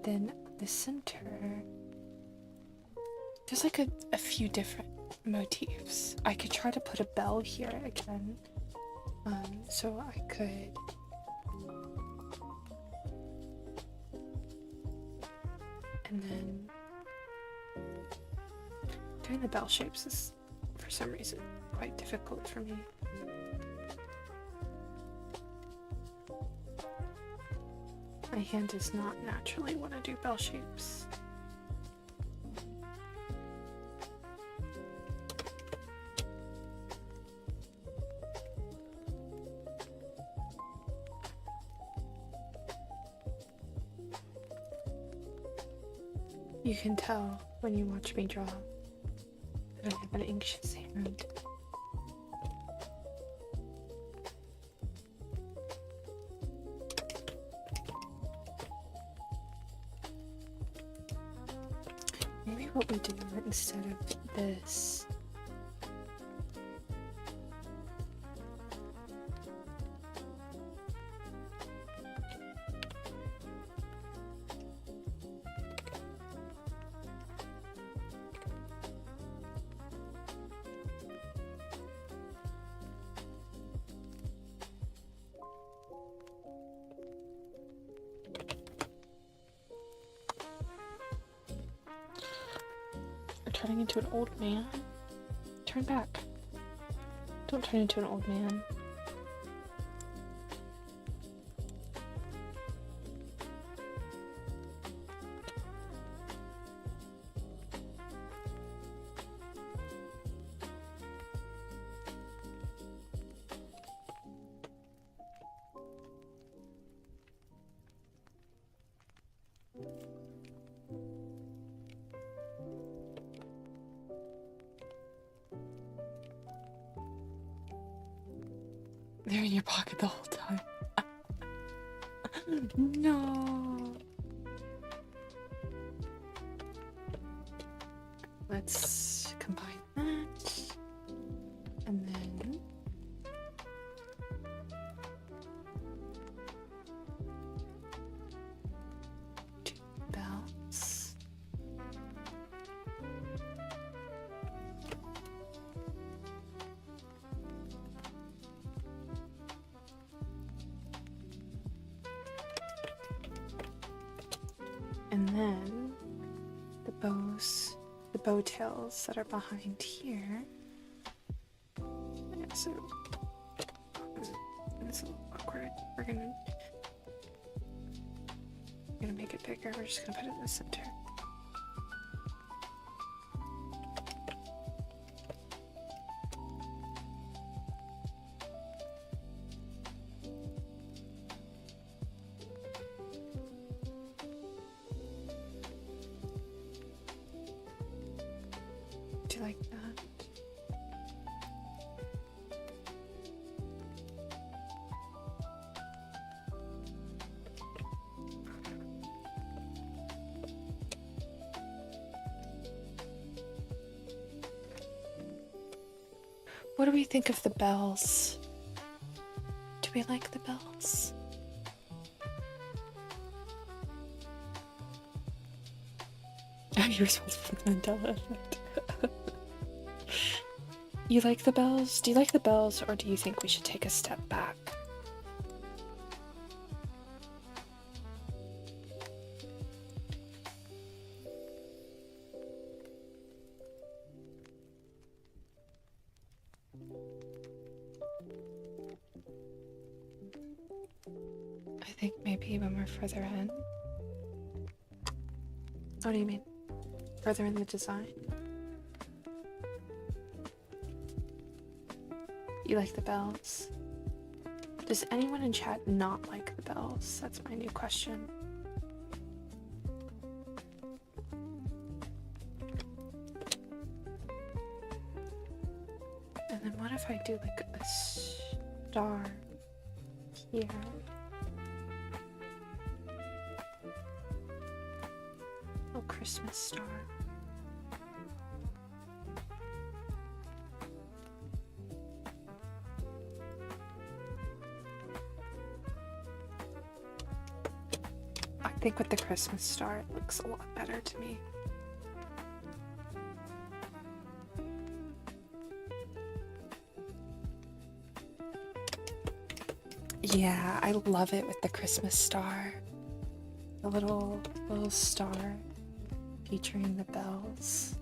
then the center, there's like a few different motifs. I could try to put a bell here again. So I could and then doing the bell shapes is for some reason quite difficult for me. My hand does not naturally want to do bell shapes. You can tell when you watch me draw that I have an anxious hand. Maybe what we do instead of this, turning into an old man? Turn back. Don't turn into an old man. They're in your pocket the whole time. No. Let's combine that. And then two bells. And then the bows, the bow tails that are behind here. Yeah, so it's a little awkward. We're gonna make it bigger. We're just gonna put it in the center. Do you like that? What do we think of the bells? Do we like the bells? You're responsible for the Mandela effect. You like the bells? Do you like the bells, or do you think we should take a step back? think maybe when we're further in. What do you mean? Further in the design? You like the bells? Does anyone in chat not like the bells? That's my new question. And then what if I do like a star here? A Christmas star. I think with the Christmas star it looks a lot better to me. Yeah, I love it with the Christmas star. The little star featuring the bells.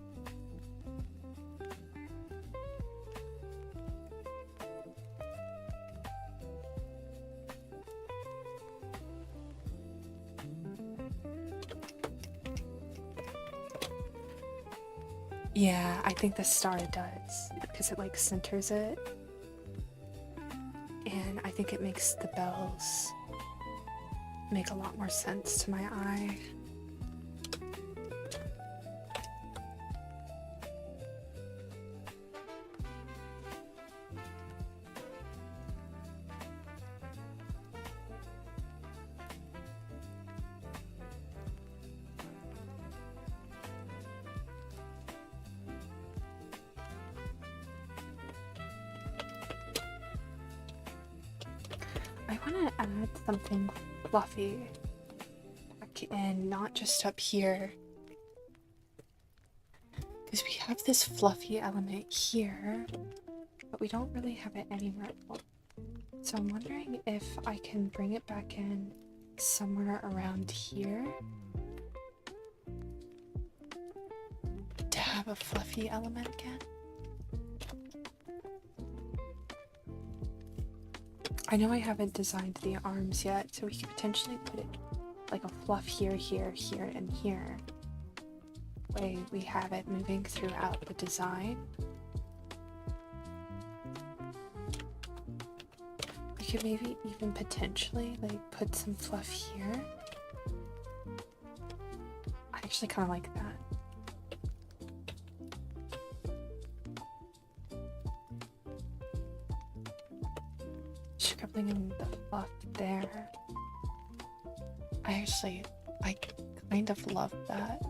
Yeah, I think the star does, because it like centers it. And I think it makes the bells make a lot more sense to my eye. I want to add something fluffy back in, not just up here. Because we have this fluffy element here, but we don't really have it anywhere else. So I'm wondering if I can bring it back in somewhere around here to have a fluffy element again. I know I haven't designed the arms yet, so we could potentially put it like a fluff here, here, here, and here. Way we have it moving throughout the design. We could maybe even potentially like put some fluff here. I actually kind of like that. Scribbling in the fluff there. I kind of love that.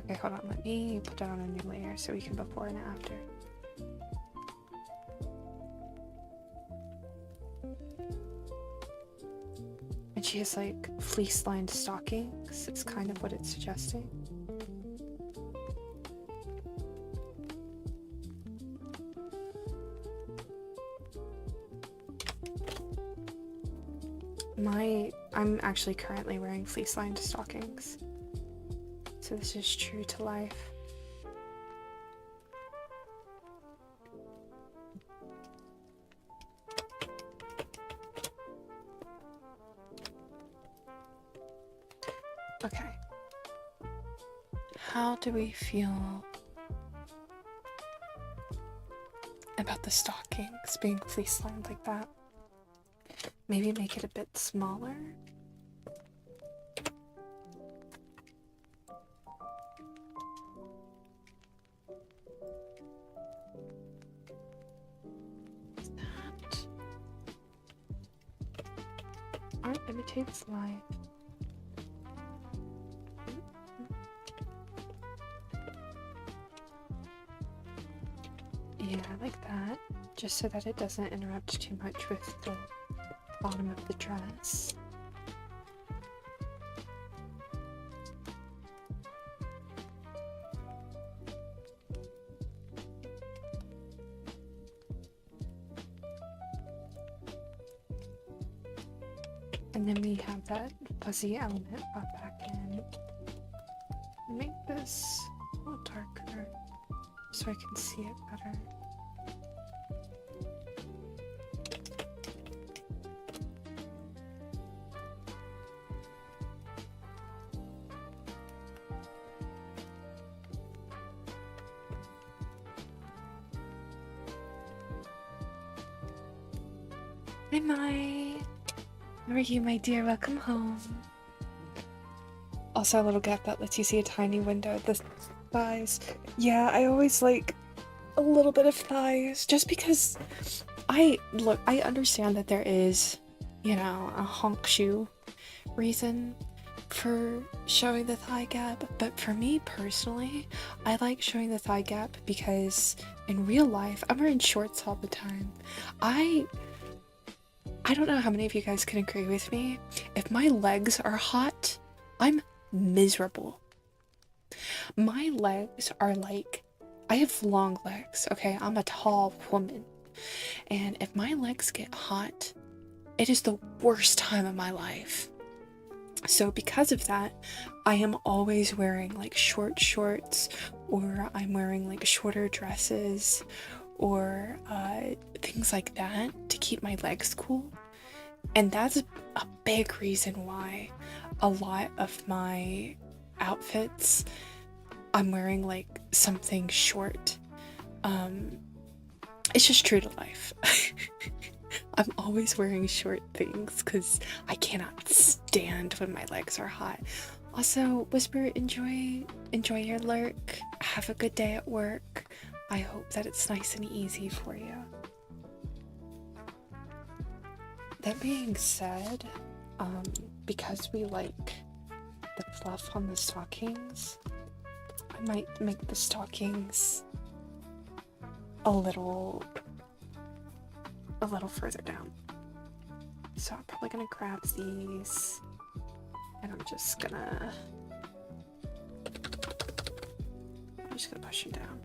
Okay, hold on, let me put that on a new layer so we can before and after. And she has like fleece lined stockings, it's kind of what it's suggesting. I'm actually currently wearing fleece lined stockings. So this is true to life. Okay. How do we feel about the stockings being fleece lined like that? Maybe make it a bit smaller. Is that? Art imitates life. Yeah, I like that. Just so that it doesn't interrupt too much with the bottom of the dress. And then we have that fuzzy element brought back in. Make this a little darker so I can see it better. Hi, Mai. How are you, my dear? Welcome home. Also, a little gap that lets you see a tiny window at the thighs. Yeah, I always like a little bit of thighs, just because I understand that there is, you know, a honk shoe reason for showing the thigh gap, but for me personally, I like showing the thigh gap because in real life, I'm wearing shorts all the time. I don't know how many of you guys can agree with me. If my legs are hot, I'm miserable. My legs are like, I have long legs, okay? I'm a tall woman. And if my legs get hot, it is the worst time of my life. So because of that, I am always wearing like short shorts, or I'm wearing like shorter dresses, or things like that to keep my legs cool. And that's a big reason why a lot of my outfits, I'm wearing like something short. It's just true to life. I'm always wearing short things because I cannot stand when my legs are hot. Also, Whisper, enjoy your lurk. Have a good day at work. I hope that it's nice and easy for you. That being said, because we like the fluff on the stockings, I might make the stockings a little further down. So I'm probably gonna grab these, and I'm just gonna push them down.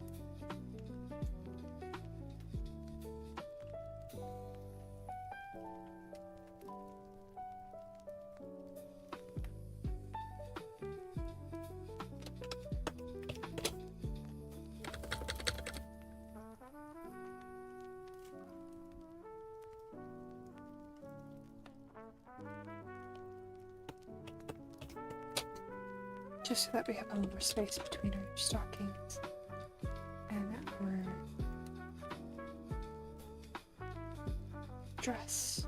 Just so that we have a little more space between our stockings and our dress.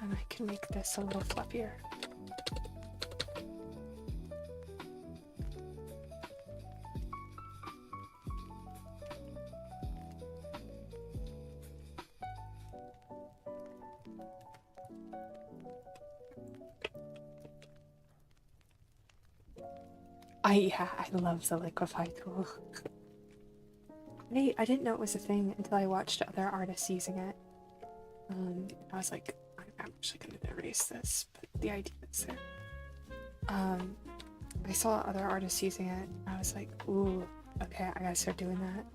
And I can make this a little fluffier. I love the liquify tool. I didn't know it was a thing until I watched other artists using it. I was like, I'm actually gonna erase this, but the idea is there. I saw other artists using it. I was like, ooh, okay, I gotta start doing that.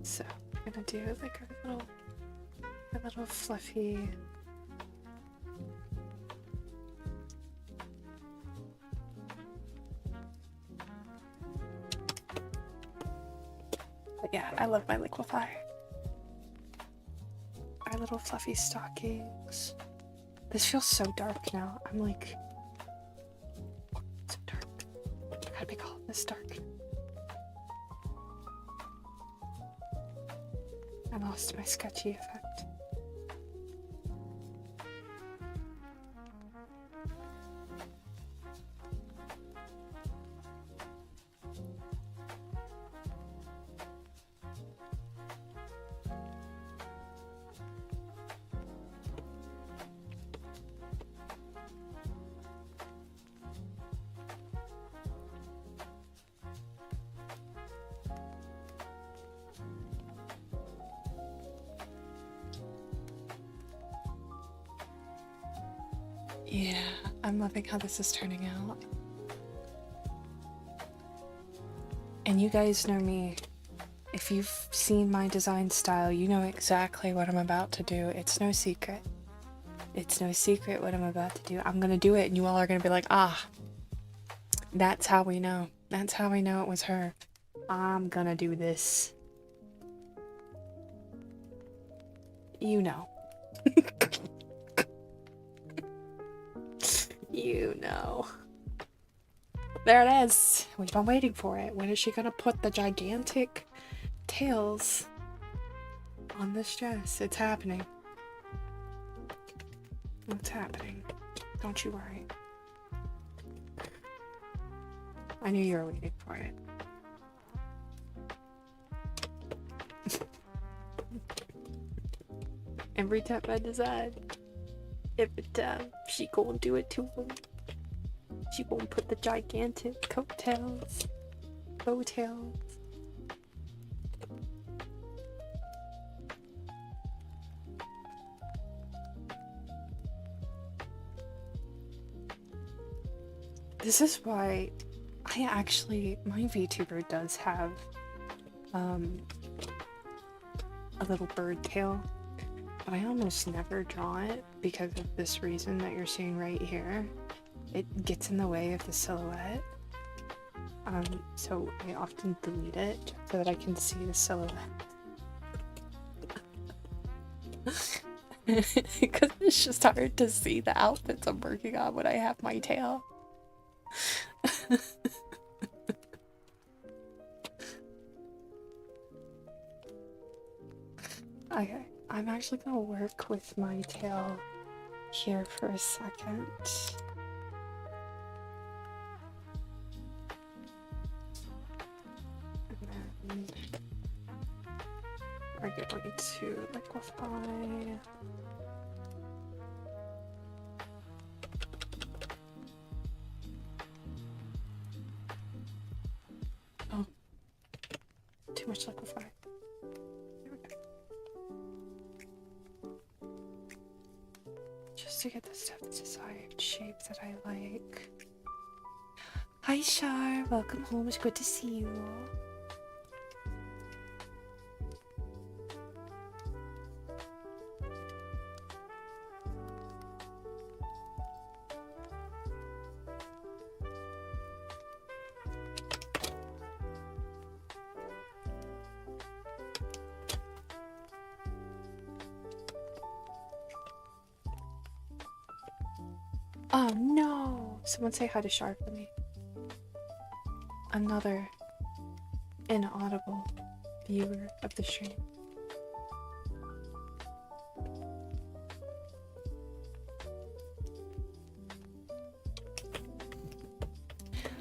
So I'm gonna do like a little fluffy. But yeah, I love my liquify. Our little fluffy stockings. This feels so dark now. I'm like, so dark. How do we call it this dark? I lost my sketchy effect. Yeah, I'm loving how this is turning out. And you guys know me. If you've seen my design style, you know exactly what I'm about to do. It's no secret. It's no secret what I'm about to do. I'm gonna do it and you all are gonna be like, ah, that's how we know. That's how we know it was her. I'm gonna do this. You know. You know.
There it is. We've been waiting for it. When is she gonna put the gigantic tails on this dress? It's happening. It's happening. Don't you worry. I knew you were waiting for it. Every time I decide, every time she gonna do it to him. She gonna put the gigantic coattails, bowtails. This is why my VTuber does have a little bird tail, but I almost never draw it because of this reason that you're seeing right here. It gets in the way of the silhouette, so I often delete it so that I can see the silhouette. Because it's just hard to see the outfits I'm working on when I have my tail. Okay, I'm actually gonna work with my tail here for a second. And then we're going to liquefy. Oh, too much liquefy. There we go. Just to get the desired shape that I like. Hi Shar, welcome home. It's good to see you all. Oh no! Someone say hi to Shar for me. Another inaudible viewer of the stream.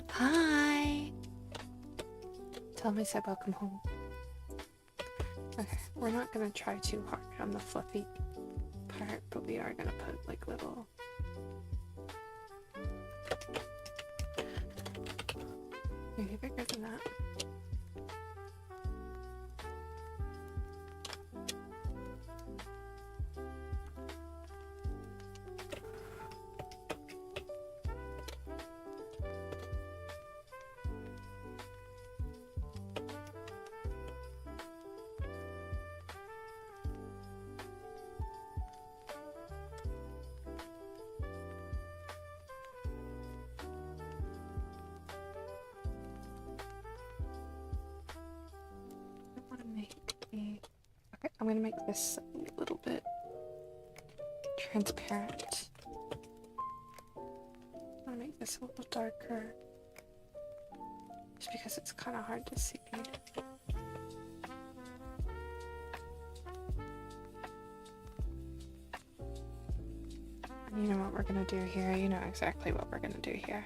Hi! Tell me I said welcome home. Okay, we're not gonna try too hard on the fluffy part, but we are gonna put like little maybe bigger than that. Okay, I'm gonna make this a little bit transparent. I'm gonna make this a little darker just because it's kind of hard to see. You know what we're gonna do here? You know exactly what we're gonna do here.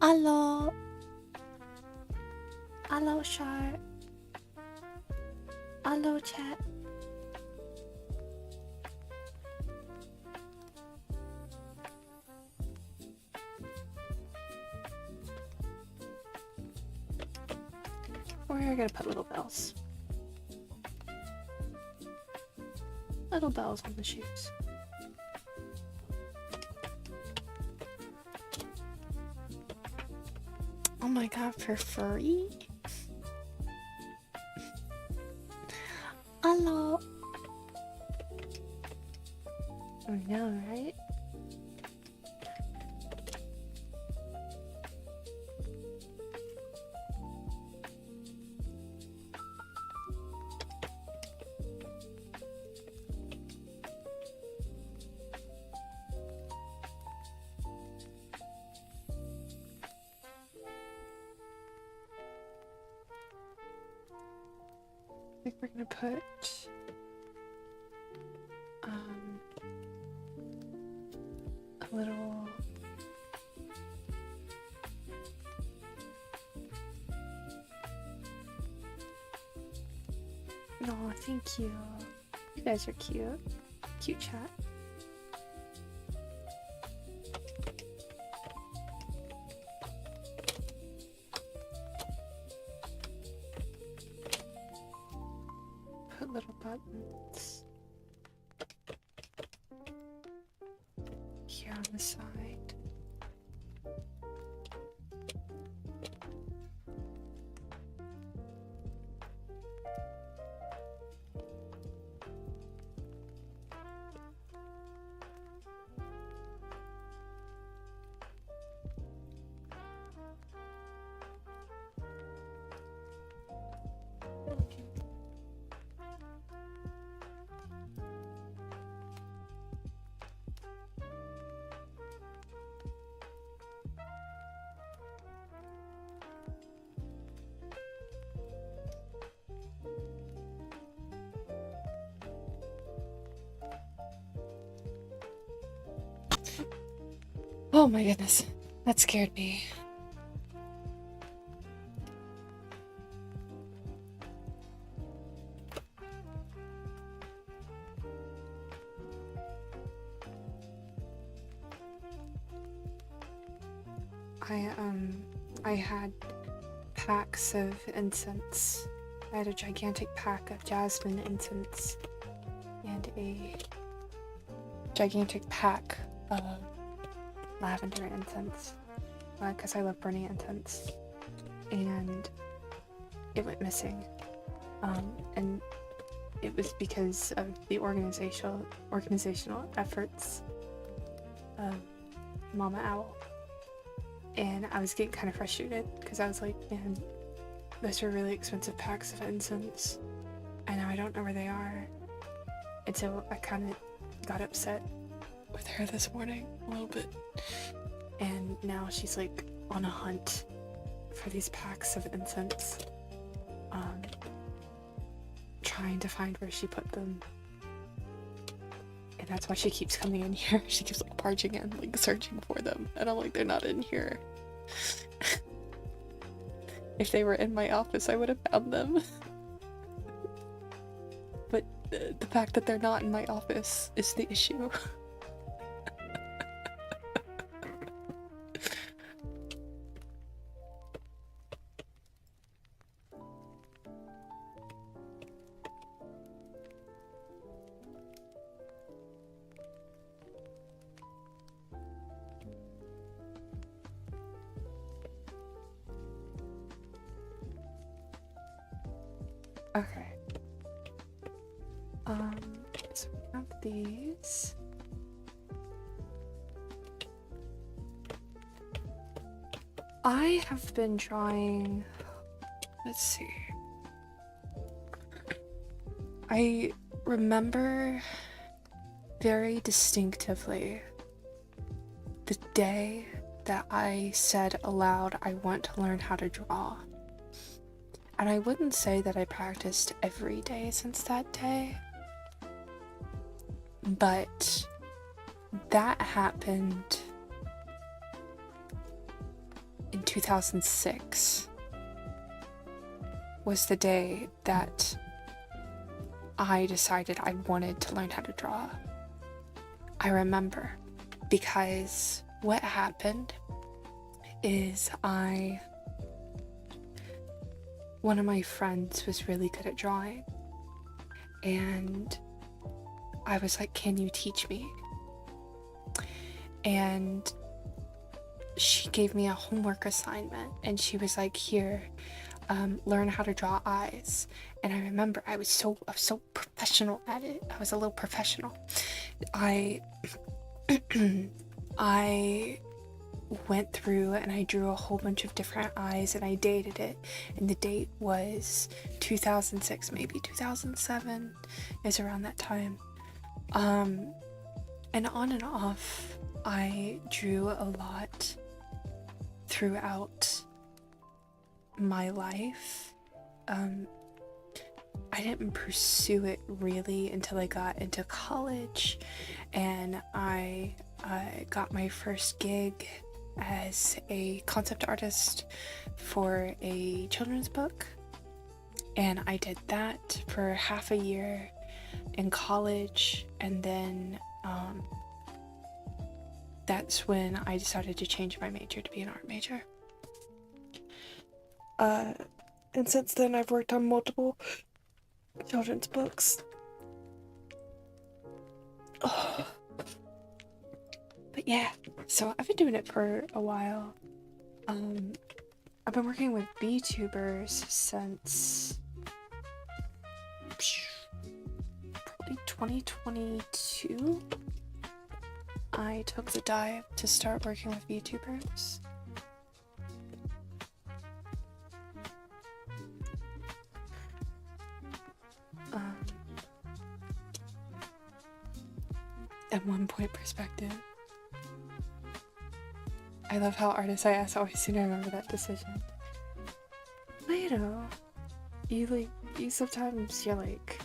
Hello! Hello, Shar. Hello, chat. We're gonna put little bells. Little bells on the shoes. Oh my god, for furry? Hello. I know, right? think we're gonna put a little no, thank you. You guys are cute. Cute chat. Put little buttons here on the side. Oh my goodness, that scared me. I had packs of incense. I had a gigantic pack of jasmine incense and a gigantic pack of lavender incense because I love burning incense, and it went missing, and it was because of the organizational efforts of Mama Owl. And I was getting kind of frustrated because I was like, man, those are really expensive packs of incense and now I don't know where they are. And so I kind of got upset with her this morning a little bit, and now she's like on a hunt for these packs of incense, trying to find where she put them. And that's why she keeps coming in here. She keeps like barging in, like searching for them, and I'm like, they're not in here. If they were in my office, I would have found them. But the fact that they're not in my office is the issue. Okay. So we have these. I have been drawing, let's see. I remember very distinctively the day that I said aloud, I want to learn how to draw. And I wouldn't say that I practiced every day since that day, but that happened in 2006 was the day that I decided I wanted to learn how to draw. I remember because what happened is one of my friends was really good at drawing, and I was like, can you teach me? And she gave me a homework assignment, and she was like, here, learn how to draw eyes. And I remember I was so professional at it. I was a little professional. I went through and I drew a whole bunch of different eyes, and I dated it, and the date was 2006, maybe 2007 is around that time. And on and off I drew a lot throughout my life, I didn't pursue it really until I got into college, and I got my first gig as a concept artist for a children's book, and I did that for half a year in college, and then that's when I decided to change my major to be an art major. And since then I've worked on multiple children's books. Oh. But yeah, so I've been doing it for a while. I've been working with VTubers since probably 2022. I took the dive to start working with VTubers. At one point perspective. I love how artists I ask always seem to remember that decision. But you know, you sometimes you're like,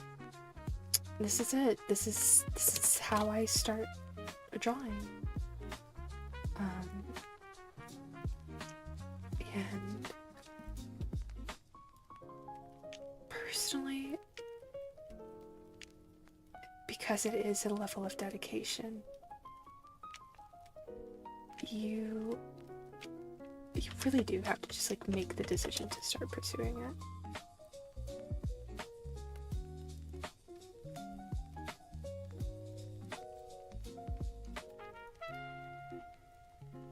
this is it. This is how I start a drawing. And personally, because it is a level of dedication, you really do have to just like make the decision to start pursuing it.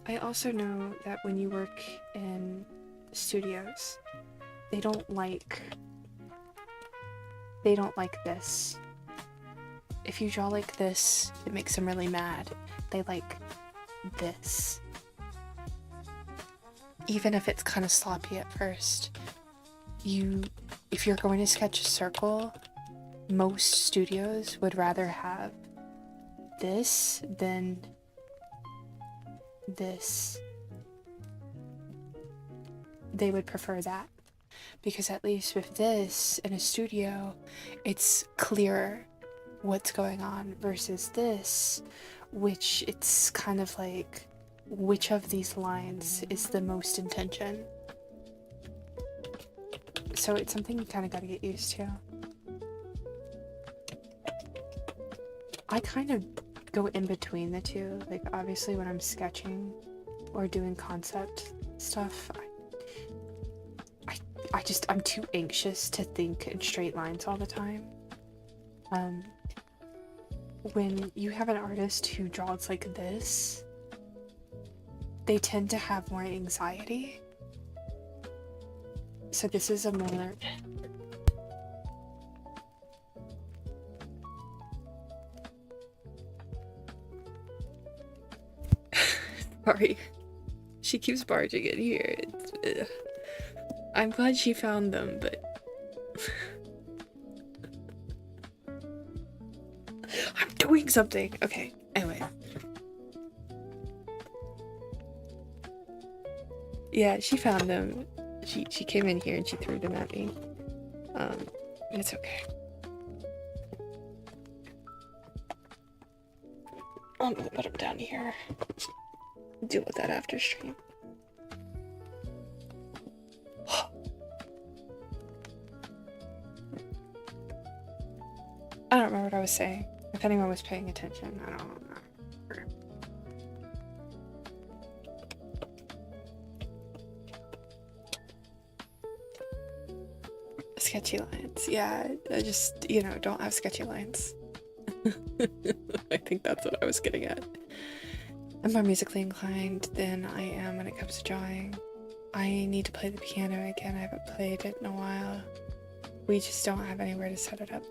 I also know that when you work in studios, they don't like this. If you draw like this, it makes them really mad. They like this. Even if it's kind of sloppy at first. If you're going to sketch a circle, most studios would rather have this than this. They would prefer that. Because at least with this, in a studio, it's clearer what's going on versus this, which it's kind of like, which of these lines is the most intention? So it's something you kind of got to get used to. I kind of go in between the two. Like, obviously when I'm sketching or doing concept stuff, I'm too anxious to think in straight lines all the time. When you have an artist who draws like this, they tend to have more anxiety. So this is a more... Sorry. She keeps barging in here. I'm glad she found them, but... I'm doing something! Okay, anyway. Yeah, she found them. She came in here and she threw them at me. It's okay. I'm gonna put them down here. Deal with that after stream. I don't remember what I was saying. If anyone was paying attention, I don't know. Sketchy lines. Yeah, I just, don't have sketchy lines. I think that's what I was getting at. I'm more musically inclined than I am when it comes to drawing. I need to play the piano again. I haven't played it in a while. We just don't have anywhere to set it up.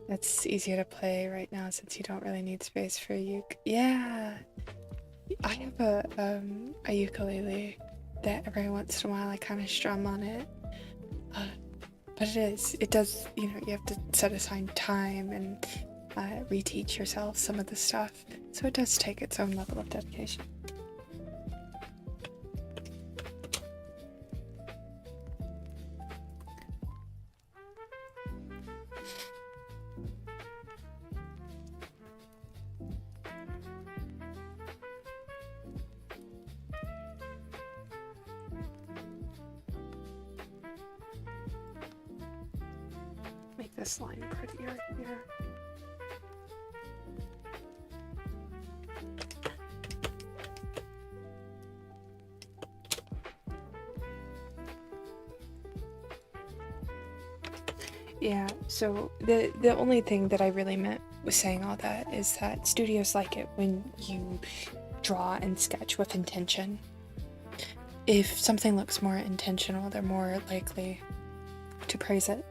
That's easier to play right now since you don't really need space for a uke. Yeah! I have a ukulele that every once in a while I kind of strum on it. But it does, you have to set aside time and reteach yourself some of the stuff. So it does take its own level of dedication. this line prettier here. Yeah, so the only thing that I really meant with saying all that is that studios like it when you draw and sketch with intention. If something looks more intentional, they're more likely to praise it.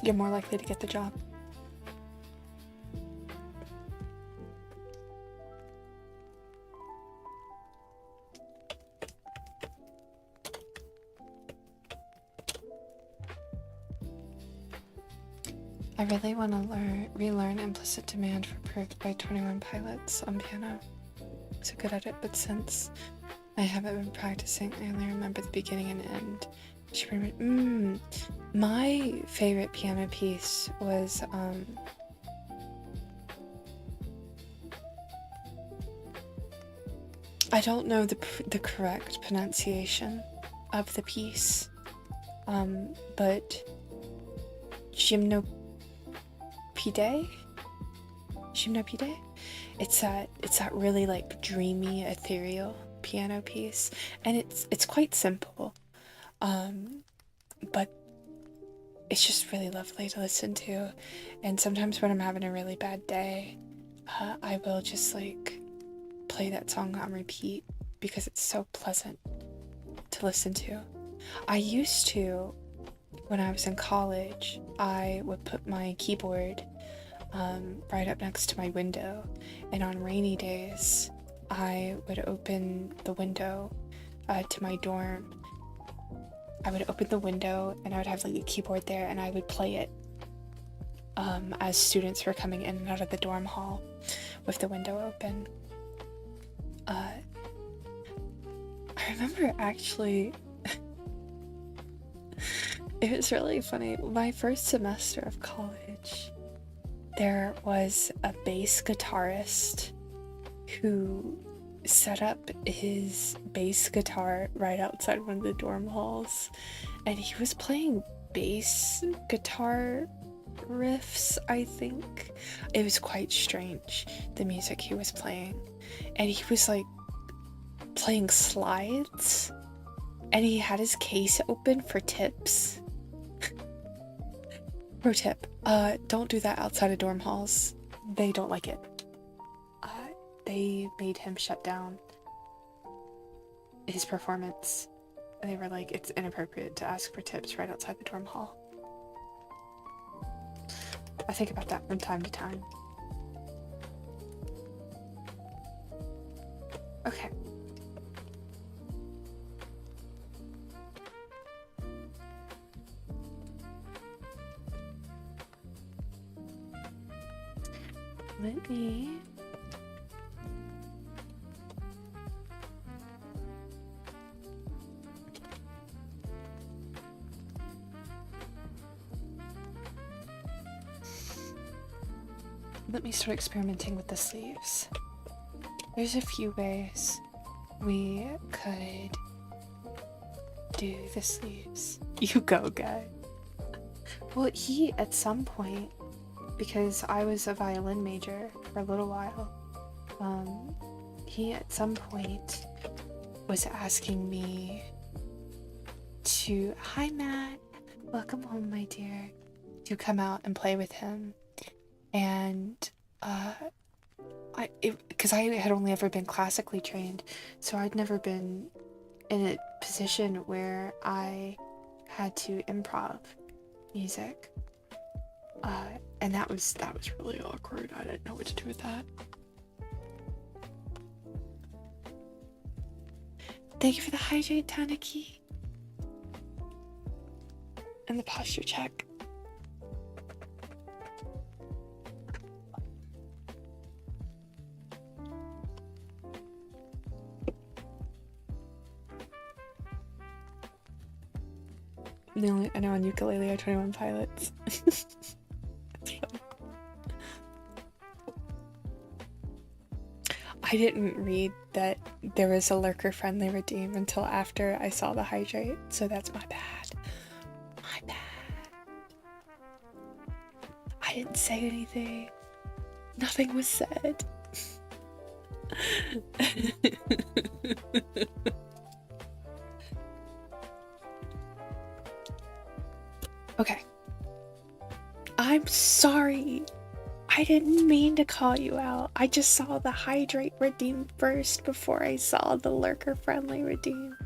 You're more likely to get the job. I really want to relearn Implicit Demand for Proof by 21 Pilots on piano. So good at it, but since I haven't been practicing, I only remember the beginning and end. My favorite piano piece was I don't know the correct pronunciation of the piece, but Gymnopede? It's that really like dreamy, ethereal piano piece, and it's quite simple, but it's just really lovely to listen to. And sometimes when I'm having a really bad day, I will just like play that song on repeat because it's so pleasant to listen to. I used to, when I was in college, I would put my keyboard right up next to my window, and on rainy days I would open the window to my dorm. I would open the window and I would have like a keyboard there, and I would play it as students were coming in and out of the dorm hall with the window open. I remember actually it was really funny. My first semester of college, there was a bass guitarist who set up his bass guitar right outside one of the dorm halls, and he was playing bass guitar riffs, I think. It was quite strange, the music he was playing, and he was like playing slides, and he had his case open for tips. Pro tip, don't do that outside of dorm halls. They don't like it. They made him shut down his performance. They were like, it's inappropriate to ask for tips right outside the dorm hall. I think about that from time to time. Okay. Let me start experimenting with the sleeves. There's a few ways we could do the sleeves. You go, guy. Well, he, at some point, because I was a violin major for a little while, he at some point was asking me to, hi Matt, welcome home my dear, to come out and play with him. And because I had only ever been classically trained, so I'd never been in a position where I had to improv music. And that was really awkward. I didn't know what to do with that. Thank you for the hydrate, Tanaki. And the posture check. The only I know on ukulele are 21 Pilots. It's fun. I didn't read that there was a lurker friendly redeem until after I saw the hydrate, so that's my bad. My bad.
say anything. Nothing was said. Okay. I'm sorry. I didn't mean to call you out. I just saw the hydrate redeem first before I saw the lurker friendly redeem.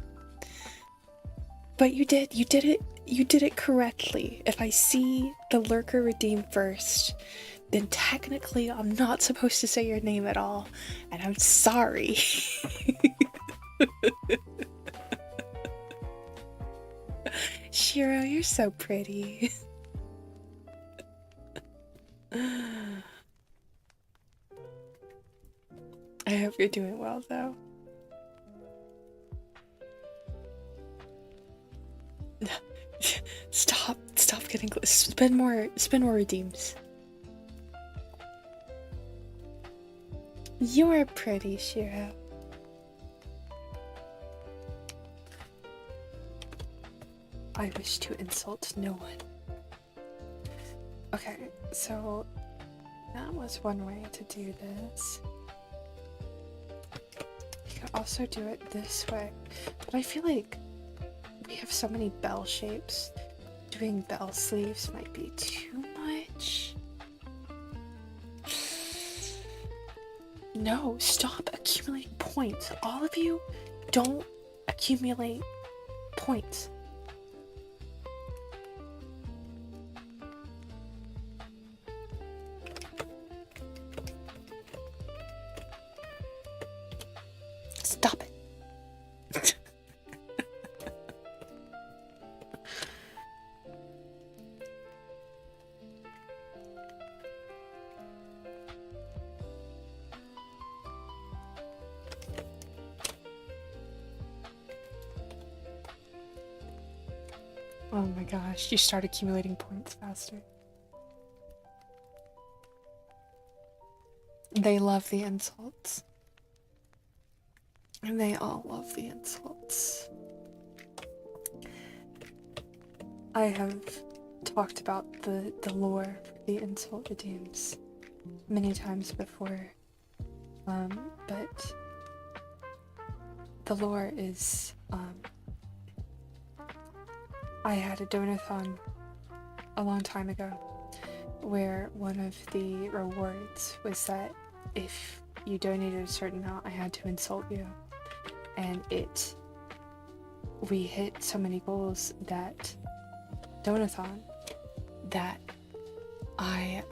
But you did it correctly. If I see the lurker redeem first, then technically I'm not supposed to say your name at all, and I'm sorry. Shiro, you're so pretty. I hope you're doing well, though. Stop getting close. Spend more redeems. You're pretty, Shiro. I wish to insult no one. Okay, so that was one way to do this. You could also do it this way, but I feel like we have so many bell shapes. Doing bell sleeves might be too much. No, stop accumulating points. All of you, don't accumulate points. Stop it. Oh my gosh, you start accumulating points faster. They love the insults. And they all love the insults. I have talked about the lore for the insult redeems many times before. But the lore is, I had a donathon a long time ago where one of the rewards was that if you donated a certain amount, I had to insult you. And we hit so many goals that donathon that I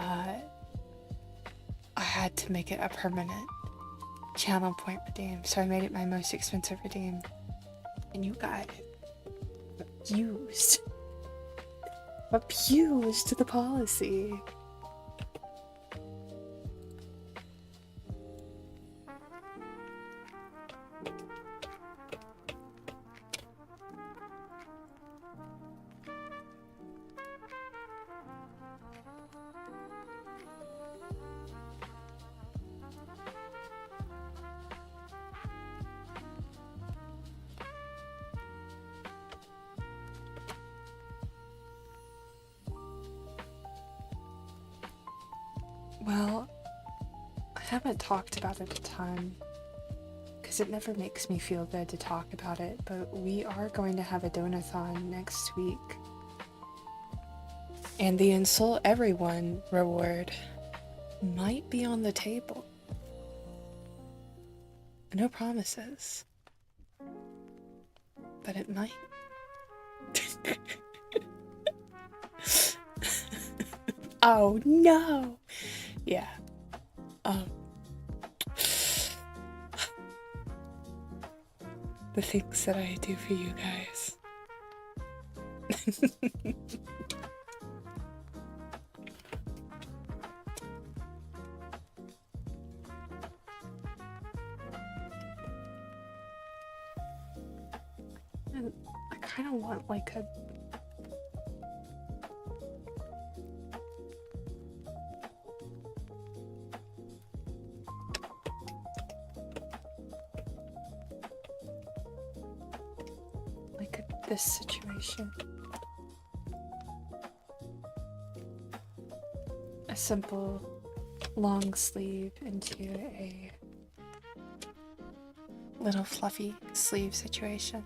had to make it a permanent channel point redeem. So I made it my most expensive redeem. And you got abused the policy. Well, I haven't talked about it a ton, because it never makes me feel good to talk about it, but we are going to have a donathon next week. And the Insult Everyone reward might be on the table. No promises. But it might. Oh no! Yeah. The things that I do for you guys. And I kind of want like a this situation. A
simple long sleeve into a little fluffy sleeve situation.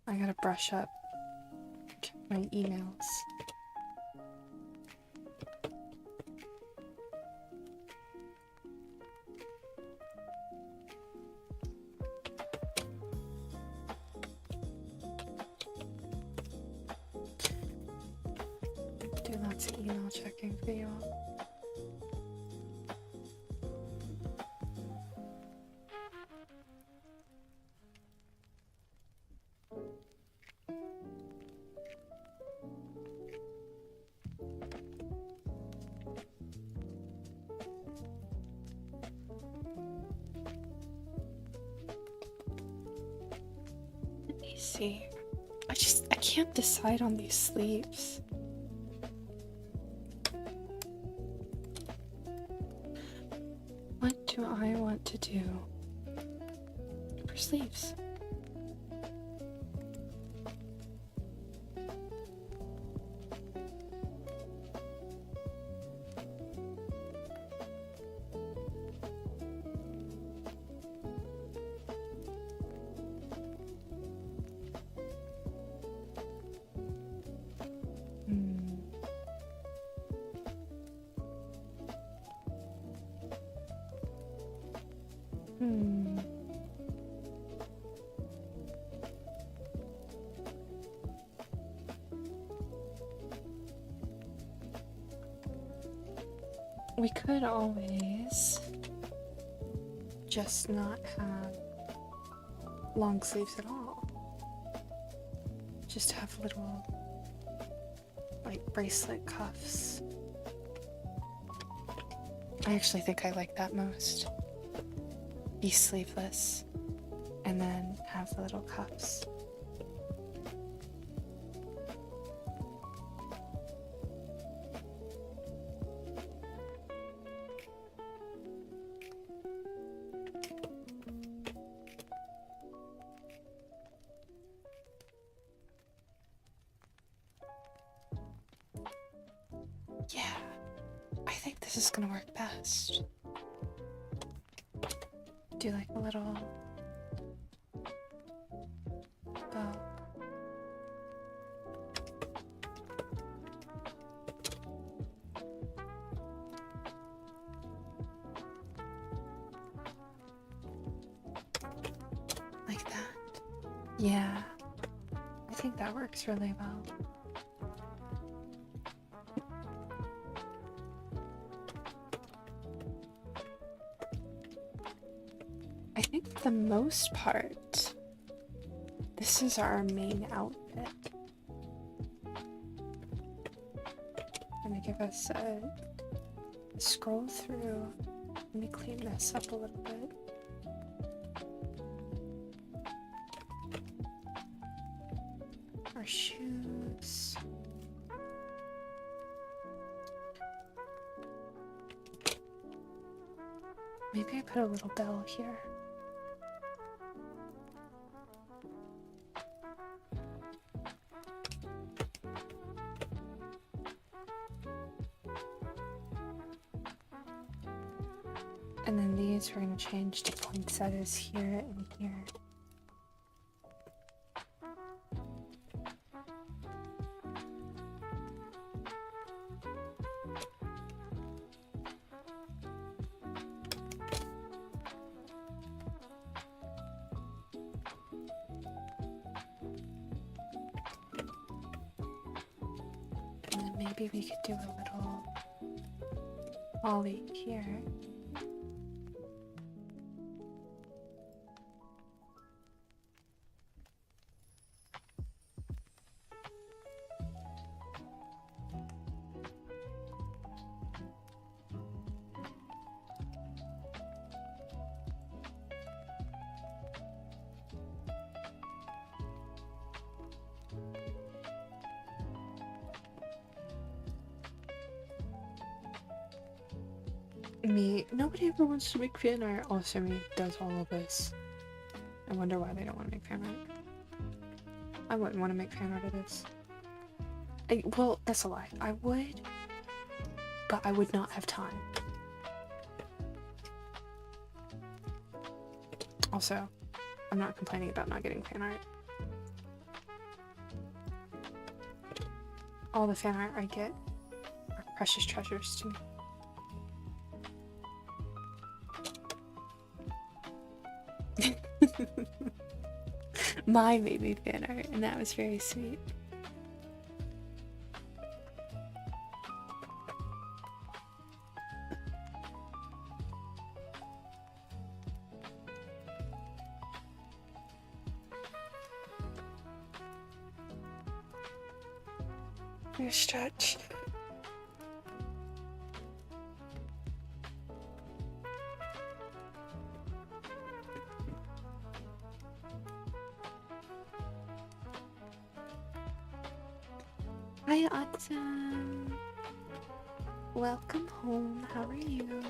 I gotta brush up my emails. Do lots of email checking for you all. Let me see. I can't decide on these sleeves. What do I want to do for sleeves? We could always just not have long sleeves at all. Just have little, like, bracelet cuffs. I actually think I like that most. Be sleeveless and then have the little cuffs. Yeah, I think this is gonna work best. Do like a little bow. Like that. Yeah, I think that works really well. I think for the most part, this is our main outfit. Gonna give us a scroll through. Let me clean this up a little bit. Our shoes. Maybe I put a little bell here. And then these we're going to change to poinsettias here and here. And then maybe we could do a little holly here. Me, nobody ever wants to make fan art. Also, me does all of this. I wonder why they don't want to make fan art. I wouldn't want to make fan art of this. Well, that's a lie. I would, but I would not have time. Also, I'm not complaining about not getting fan art. All the fan art I get are precious treasures to me. Mine made me fan art, and that was very sweet. Your stretch. Hi, Autumn. Welcome home. How are you?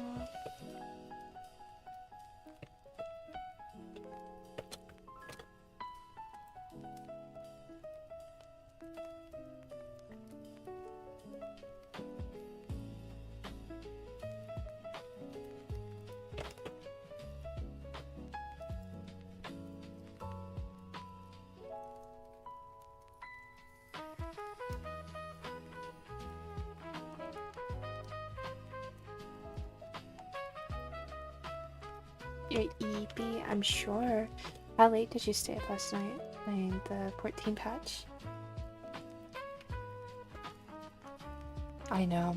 You're EB, I'm sure. How late did you stay up last night playing the 14 patch? I know,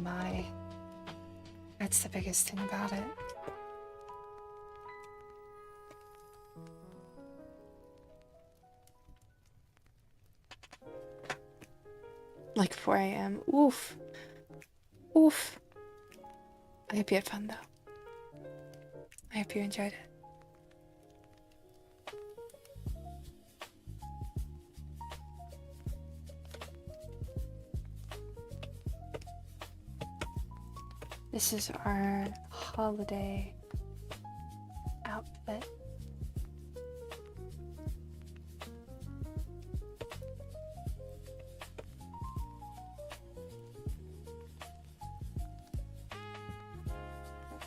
that's the biggest thing about it. Like 4 a.m. Oof. Oof. I hope you had fun though. I hope you enjoyed it. This is our holiday outfit.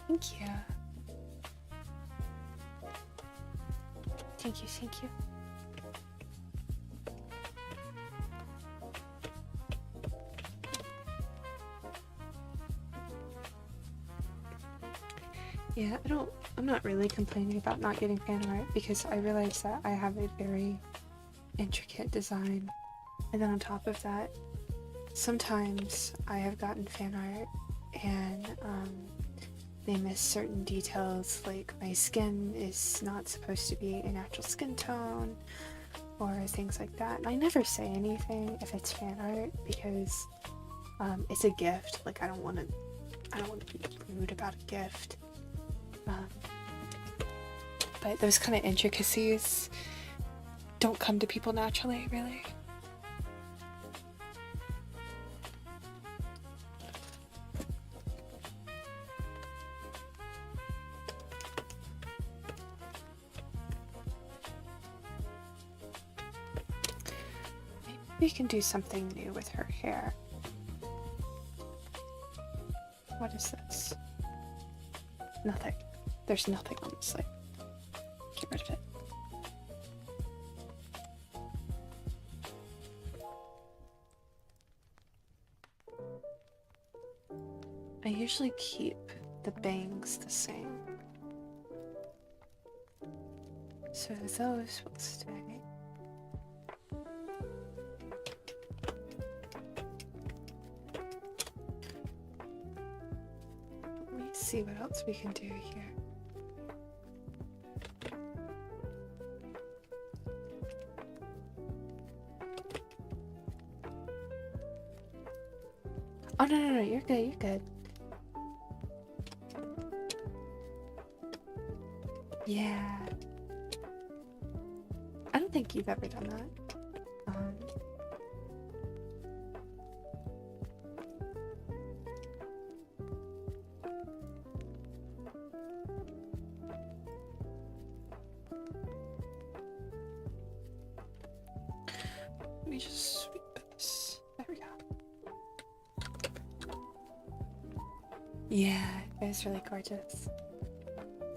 Thank you. Thank you, thank you. Yeah, I'm not really complaining about not getting fan art because I realize that I have a very intricate design. And then on top of that, sometimes I have gotten fan art and they miss certain details, like my skin is not supposed to be a natural skin tone or things like that. And I never say anything if it's fan art because it's a gift. Like I don't want to be rude about a gift. But those kind of intricacies don't come to people naturally, really. Maybe we can do something new with her hair. What is this? Nothing. There's nothing on this slate. Get rid of it. I usually keep the bangs the same. So those will stay. Let me see what else we can do here. Oh, no, you're good, you're good. Yeah. I don't think you've ever done that. me just sweep this. There we go. Yeah, it's really gorgeous.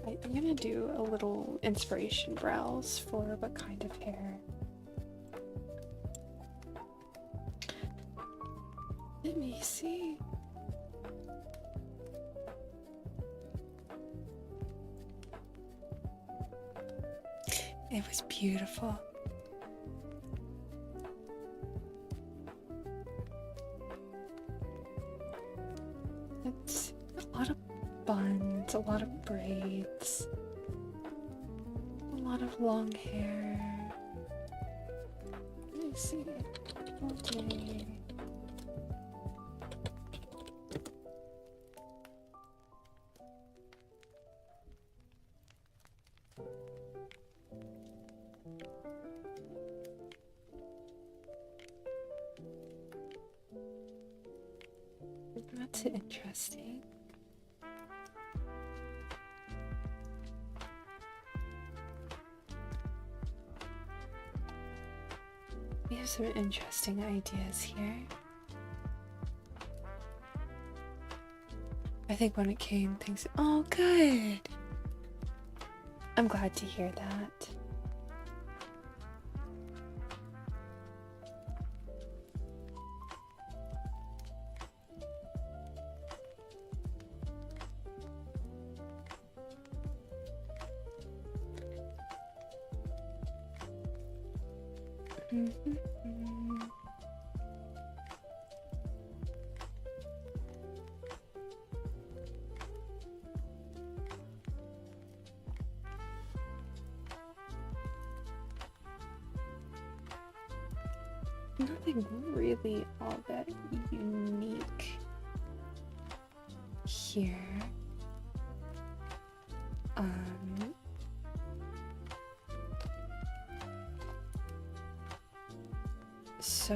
I'm gonna do a little inspiration browse for what kind of hair. Let me see. It was beautiful. It's a lot of buns, a lot of braids, a lot of long hair. Let me see. Okay. That's interesting. We have some interesting ideas here. I think when it came, things. Oh, good! I'm glad to hear that. Nothing really all that unique here. So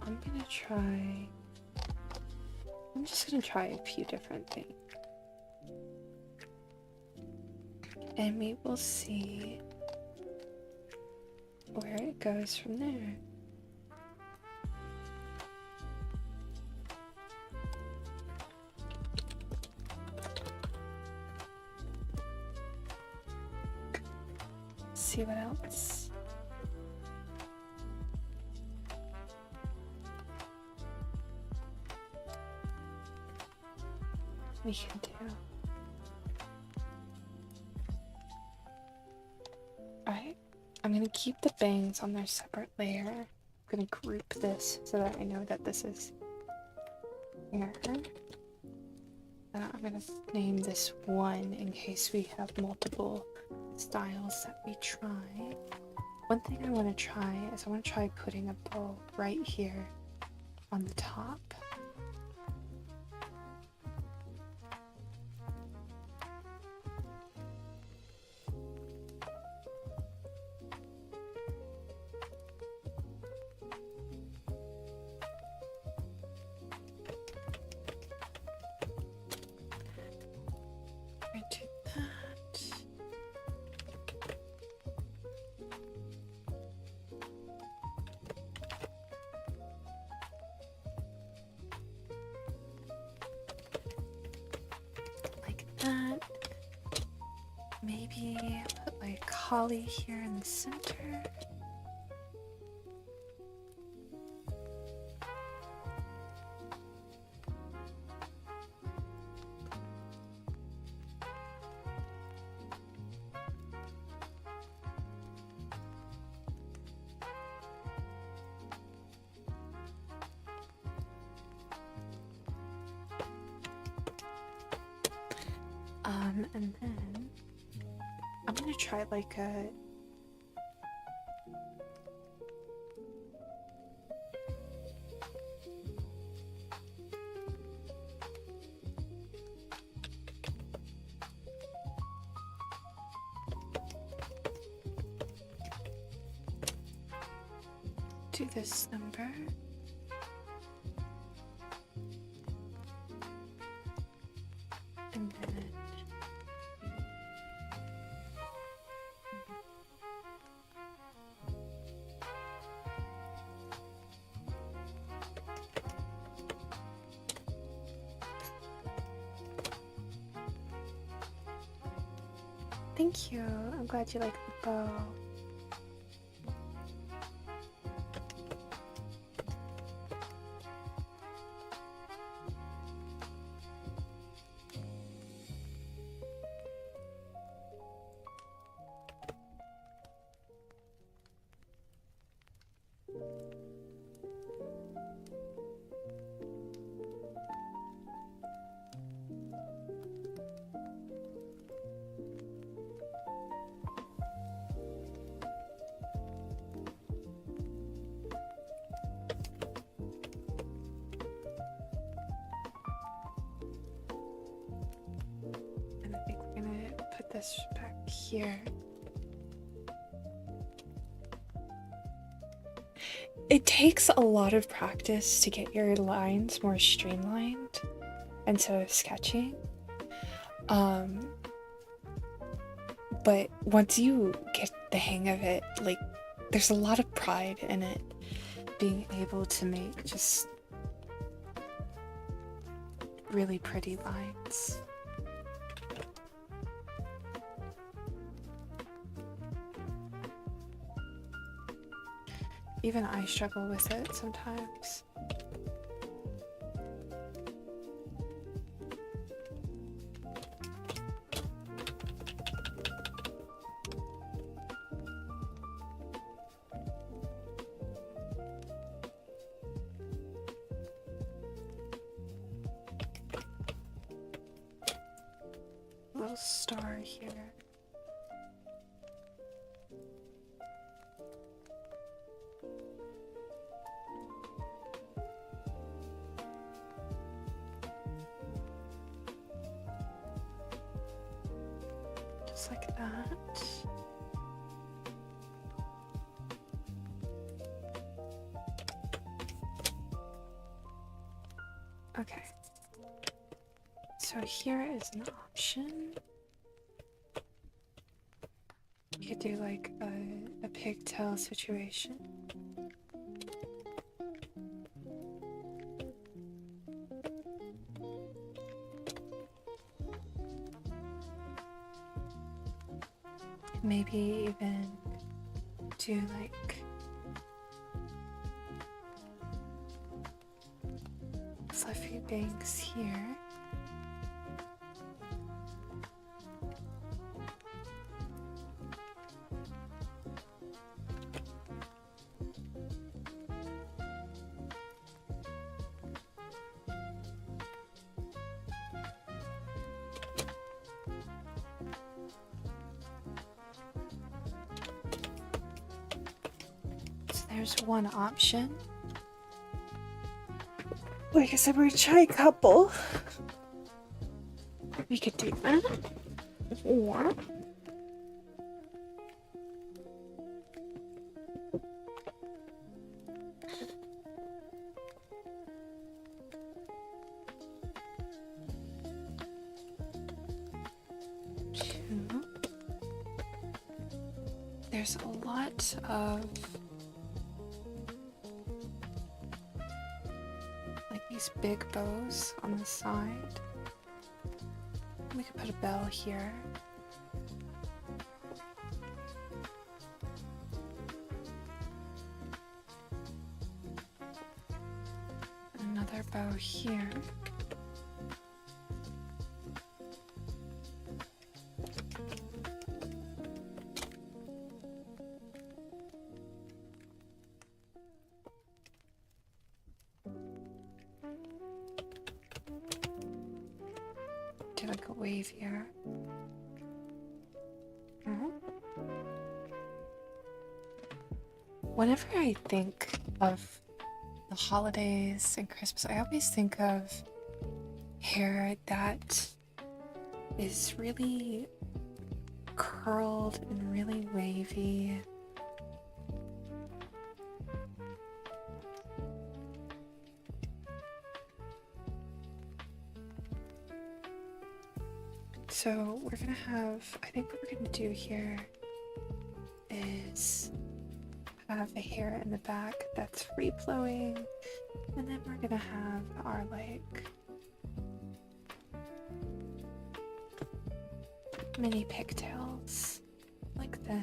I'm just gonna try a few different things. And we will see where it goes from there. See what else we can do. Alright, I'm gonna keep the bangs on their separate layer. I'm gonna group this so that I know that this is here. I'm gonna name this one in case we have multiple styles that we try. One thing I want to try is I want to try putting a bow right here on the top. Maybe put like holly here in the center. And then I'm gonna try like a do this number. And then Thank you. I'm glad you like the bow. And I think we're gonna put this back here. It takes a lot of practice to get your lines more streamlined instead of sketching. But once you get the hang of it, like, there's a lot of pride in it, being able to make just really pretty lines. Even I struggle with it sometimes. Little star here. Just like that. Okay. So here is an option. You could do like a pigtail situation. Maybe even do like fluffy bangs here. There's one option. Like I said, we're a shy couple. We could do that. Or there's a lot of like these big bows on the side. We could put a bell here. Another bow here. Do like a wave here. Whenever I think of the holidays and Christmas, I always think of hair that is really curled and really wavy. So we're gonna have, I think what we're gonna do here is have a hair in the back that's free flowing, and then we're gonna have our like mini pigtails. pigtails like this.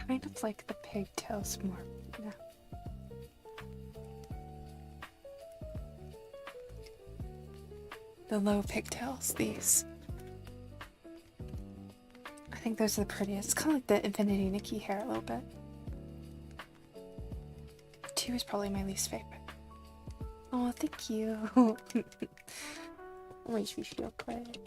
Kind of like the pigtails more now.
The low pigtails, these.
I think those are the prettiest. It's kind of like the Infinity Nikki hair a little bit. 2 is probably my least favorite. Oh, thank you. Makes me feel good.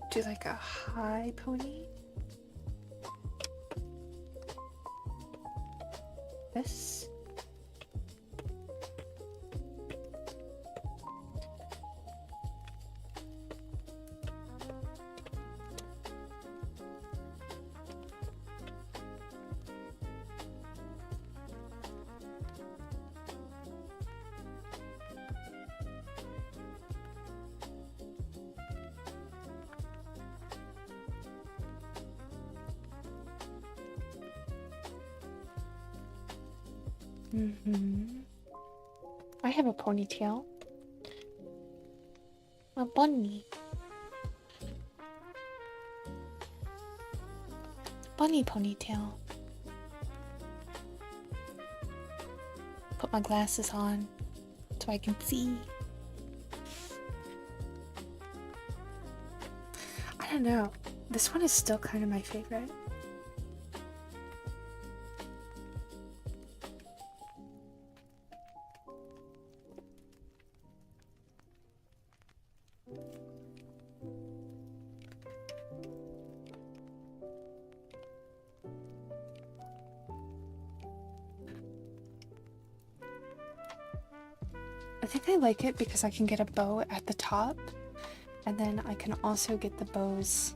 Do like a high pony. This. I have a ponytail. A bunny. Bunny ponytail. Put my glasses on so I can see. I don't know. This one is still kind of my favorite. I think I like it because I can get a bow at the top, and then I can also get the bows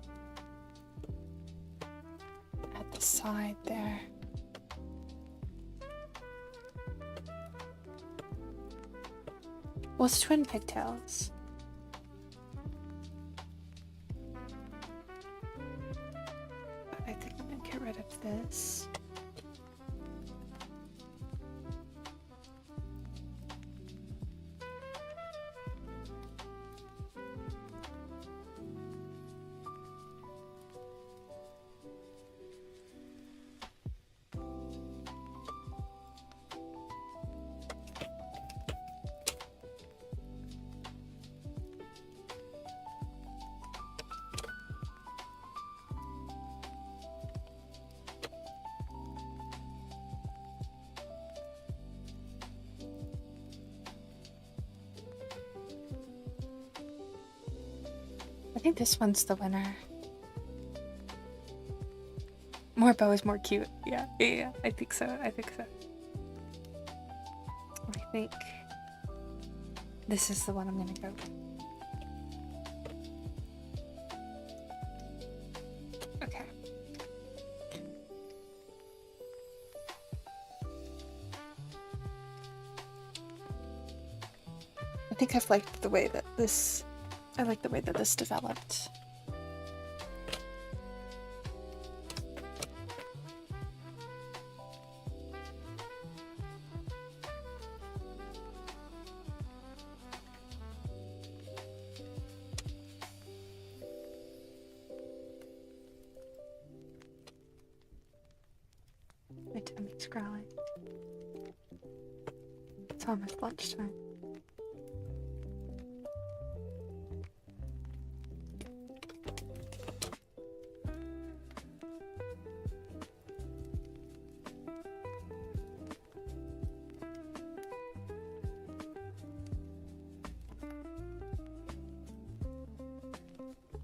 at the side there. Well, it's twin pigtails. But I think I'm gonna get rid of this. I think this one's the winner. More bow is more cute. Yeah, I think so. I think this is the one I'm gonna go with. Okay. I think I've liked the way that this developed. growling. It's almost lunchtime.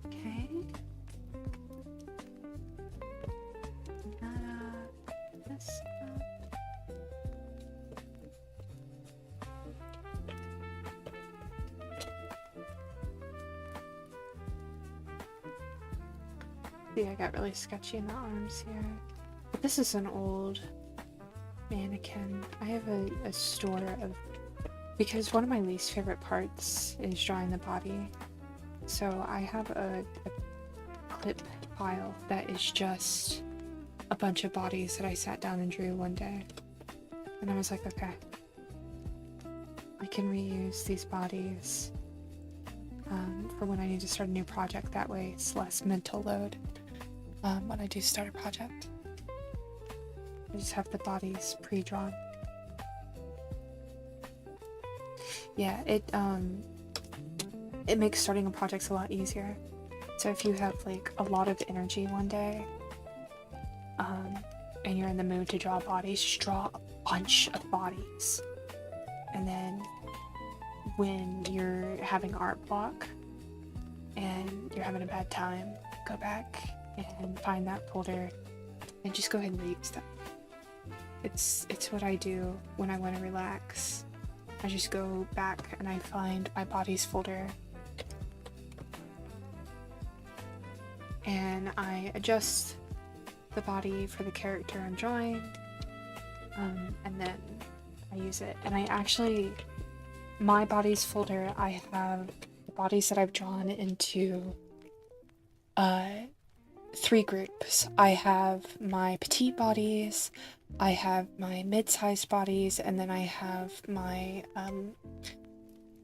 Okay. This up. See, I got really sketchy in the arms here. This is an old mannequin. I have a store of, because one of my least favorite parts is drawing the body. So I have a clip file that is just a bunch of bodies that I sat down and drew one day. And I was like, okay, I can reuse these bodies for when I need to start a new project. That way it's less mental load when I do start a project. I just have the bodies pre-drawn. Yeah, it makes starting a project a lot easier. So if you have like a lot of energy one day, and you're in the mood to draw bodies, just draw a bunch of bodies. And then when you're having art block and you're having a bad time, go back and find that folder and just go ahead and reuse them. It's what I do when I want to relax. I just go back and I find my bodies folder and I adjust the body for the character I'm drawing, and then I use it. And I actually, my bodies folder, I have the bodies that I've drawn into 3 groups. I have my petite bodies, I have my mid-sized bodies, and then I have my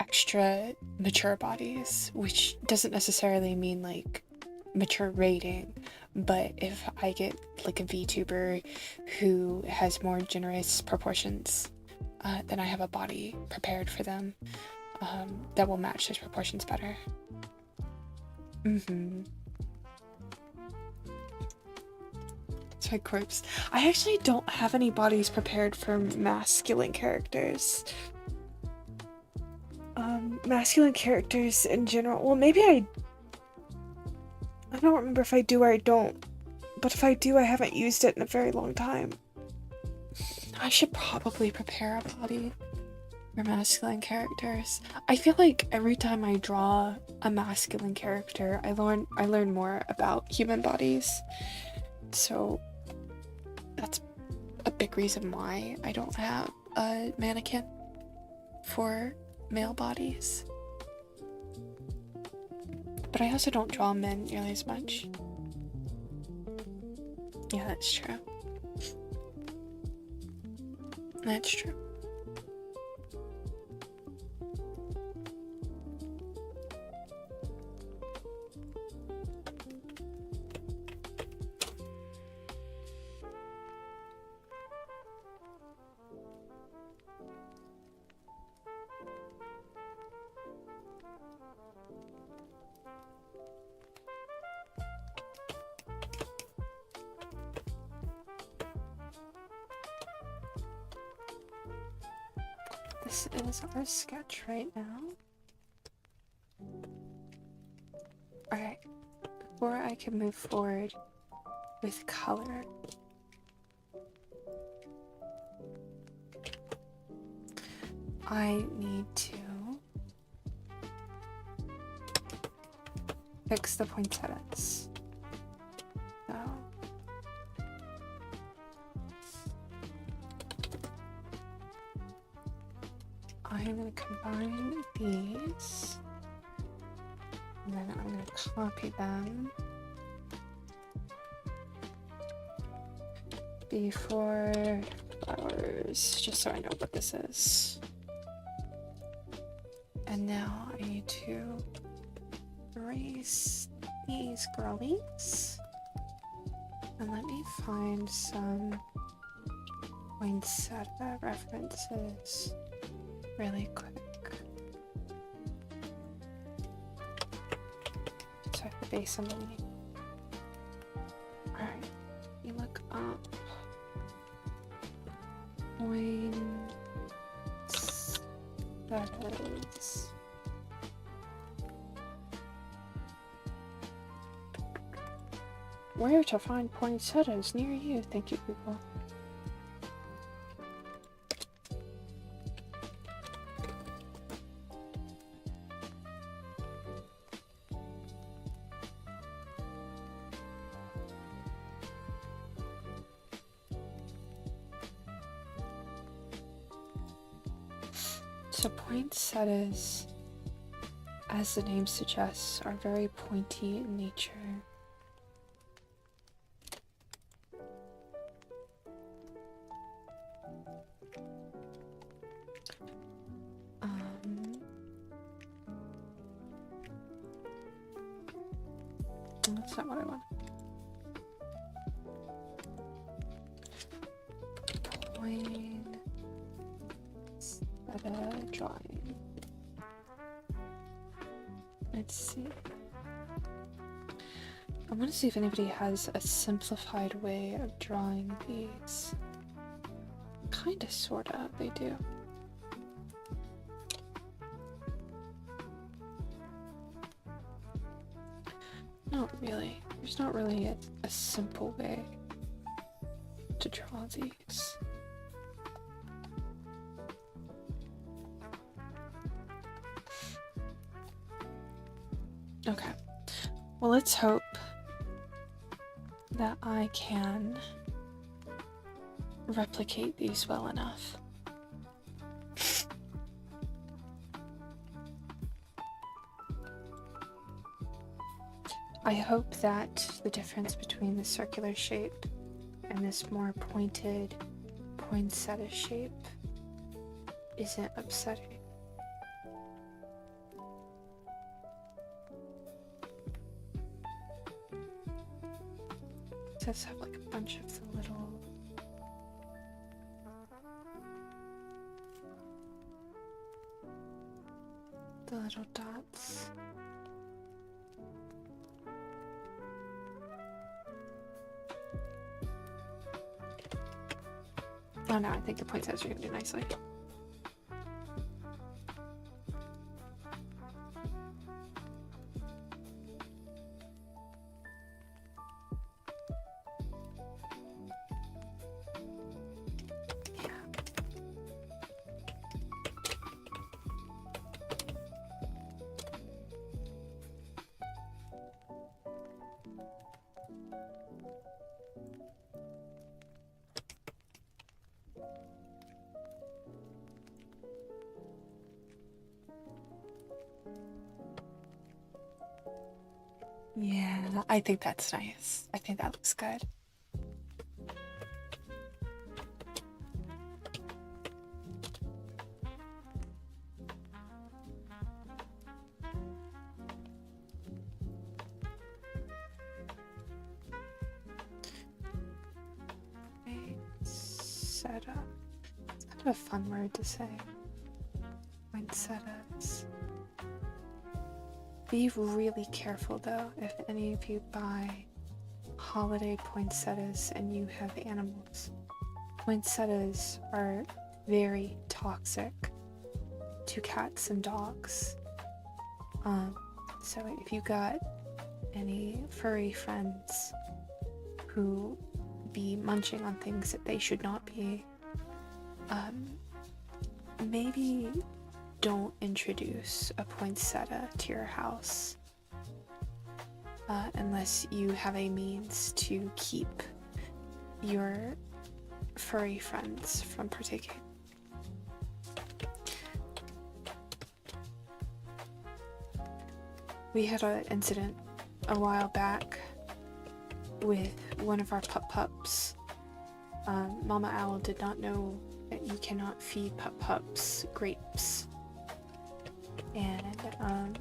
extra mature bodies, which doesn't necessarily mean like mature rating, but if I get like a VTuber who has more generous proportions, then I have a body prepared for them that will match those proportions better. It's my corpse. I actually don't have any bodies prepared for masculine characters. Masculine characters in general, well, maybe I don't remember if I do or I don't, but if I do, I haven't used it in a very long time. I should probably prepare a body for masculine characters. I feel like every time I draw a masculine character, I learn more about human bodies. So that's a big reason why I don't have a mannequin for male bodies. But I also don't draw men nearly as much. Yeah, that's true. That's true. This is our sketch right now. Alright, before I can move forward with color, I need to fix the poinsettias. So I'm going to combine these, and then I'm going to copy them before flowers, just so I know what this is. And now I need to erase these girlies. And let me find some poinsettia references really quick. So I have the base underneath. Alright, you look up poinsettias. Where to find poinsettias near you? Thank you, Google. So poinsettias, as the name suggests, are very pointy in nature. That's not what I want. Poinsettia drawing. Let's see. I want to see if anybody has a simplified way of drawing these. Kinda, sorta, they do. Not really. There's not really a simple way to draw these. Okay. Well, let's hope that I can replicate these well enough. I hope that the difference between the circular shape and this more pointed poinsettia shape isn't upsetting. It does have like a bunch of the little dots. Oh no, I think the poinsettias are gonna do nicely. Yeah, I think that's nice. I think that looks good. Poinsettia. It's kind of a fun word to say. Poinsettias. Be really careful though if any of you buy holiday poinsettias and you have animals. Poinsettias are very toxic to cats and dogs. So if you got any furry friends who be munching on things that they should not be, maybe don't introduce a poinsettia to your house unless you have a means to keep your furry friends from partaking. We had an incident a while back with one of our pups. Mama Owl did not know that you cannot feed pups grapes. And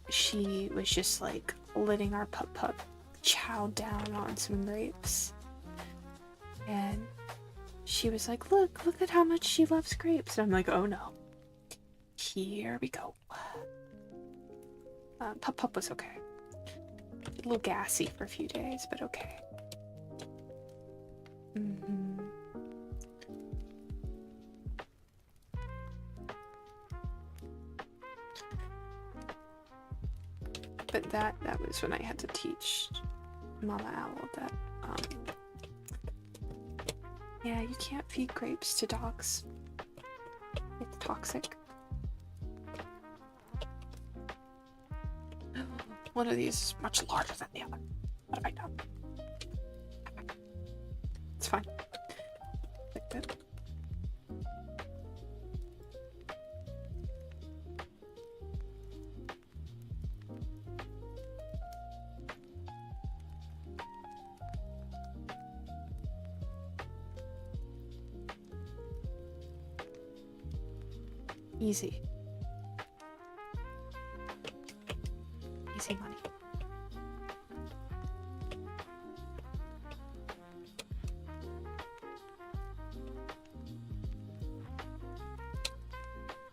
she was just like letting our pup chow down on some grapes. And she was like, look at how much she loves grapes. And I'm like, oh no. Here we go. Pup was okay. A little gassy for a few days, but okay. But that was when I had to teach Mama Owl that, yeah, you can't feed grapes to dogs. It's toxic. One of these is much larger than the other. What have I done? It's fine. Like that. Easy. Easy money.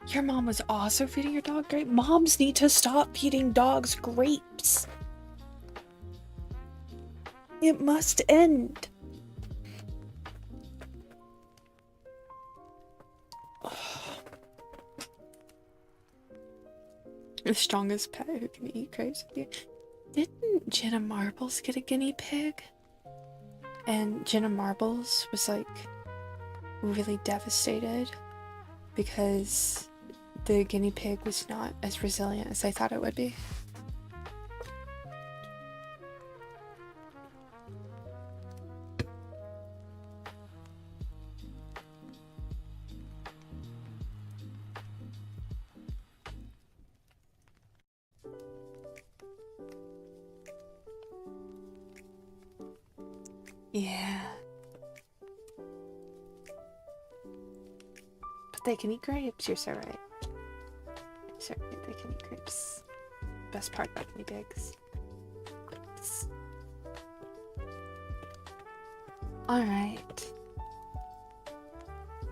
Your mom was also feeding your dog grape? Moms need to stop feeding dogs grapes. It must end. The strongest pet who can eat grapes with you. Didn't Jenna Marbles get a guinea pig? And Jenna Marbles was like really devastated because the guinea pig was not as resilient as I thought it would be. Yeah. But they can eat grapes, you're so right. You're so right, they can eat grapes. Best part about guinea pigs. Grapes. Alright.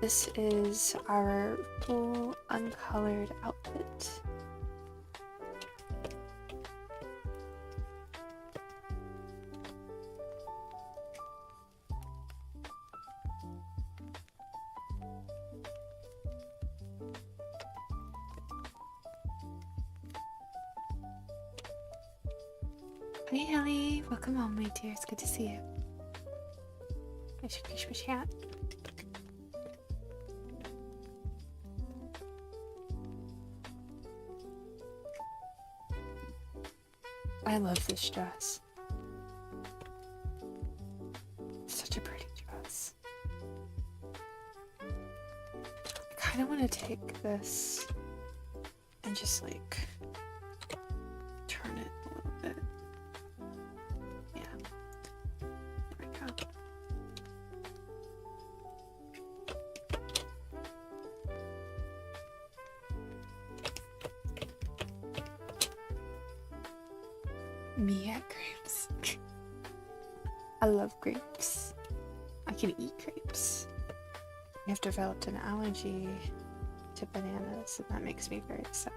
This is our full uncolored outfit. Hey Ellie, welcome home, my dear. It's good to see you. I should push my chat. I love this dress. Such a pretty dress. I kind of want to take this and just like turn it a little bit. Yeah. There we go. Me at grapes. I love grapes. I can eat grapes. I have developed an allergy to bananas, and that makes me very sad.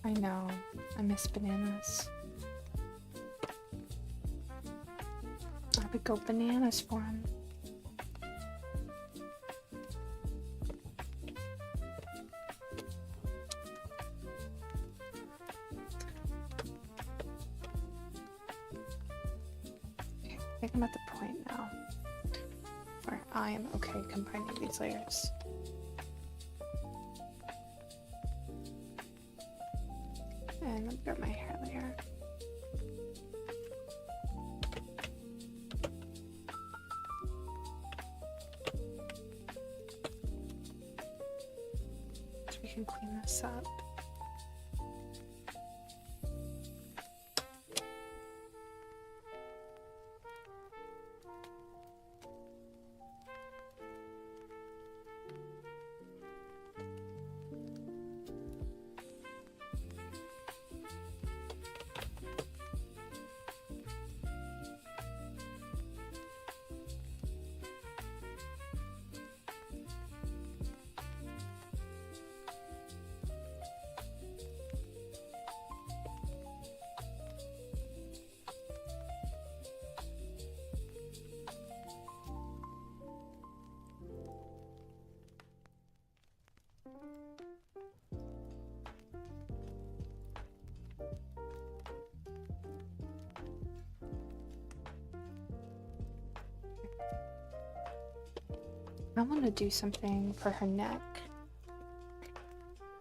I know. I miss bananas. I would go bananas for him. Okay, I think I'm at the point now where I am okay combining these layers. And let me grab my hair layer. So we can clean this up. I want to do something for her neck.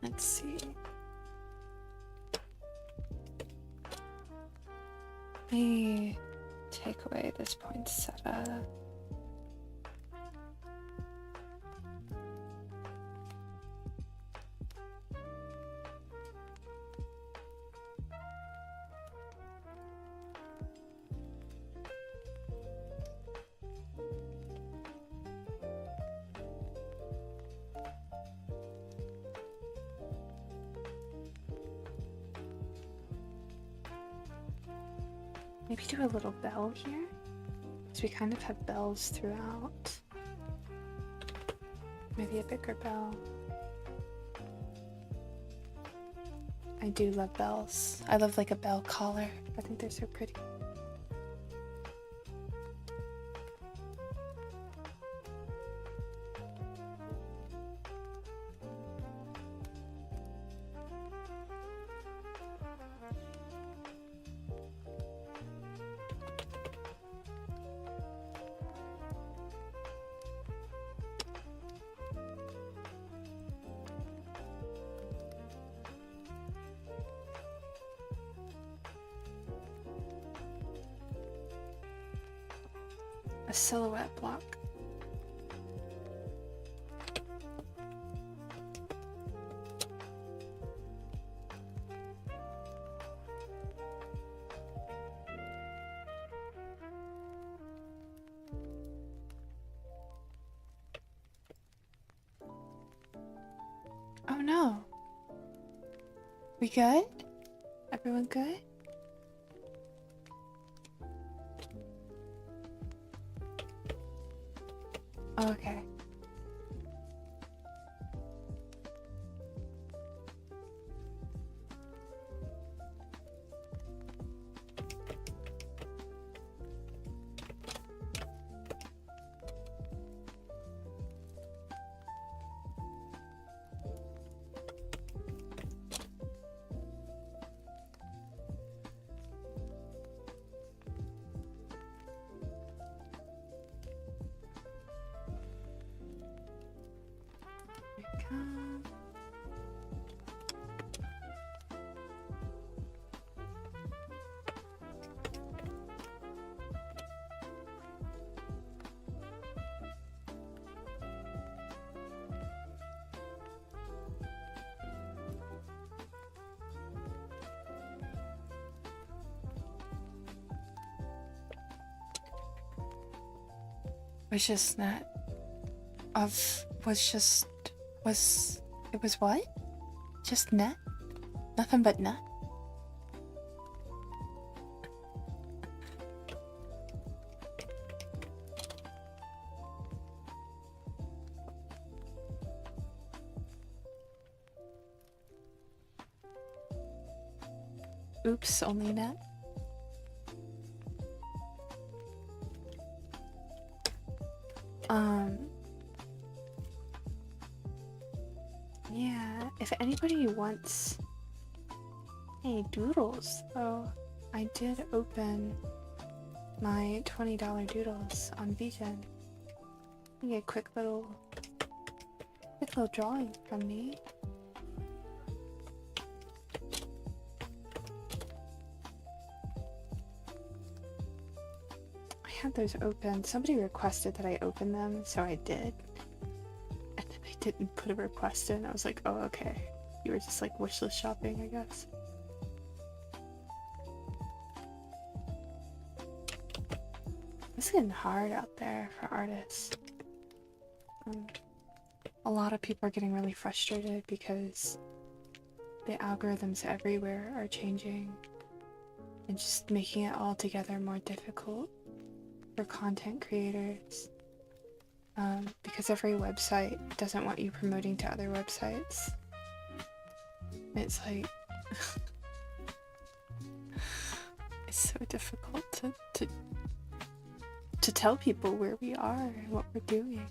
Let's see. Let me take away this poinsettia. Maybe do a little bell here, because we kind of have bells throughout. Maybe a bigger bell. I do love bells. I love like a bell collar. I think they're so pretty. A silhouette block. Oh no. We good? Everyone good? Okay. Was just not of was it was what? Just net? Nothing but net? Oops, only net. Yeah, if anybody wants any doodles, though, I did open my $20 doodles on Vegan. You get a quick little drawing from me. had those open. Somebody requested that I open them, so I did. And then I didn't put a request in. I was like, oh, okay. You were just like wishlist shopping, I guess. It's getting hard out there for artists. A lot of people are getting really frustrated because the algorithms everywhere are changing and just making it all together more difficult for content creators. Because every website doesn't want you promoting to other websites. It's like it's so difficult to tell people where we are and what we're doing.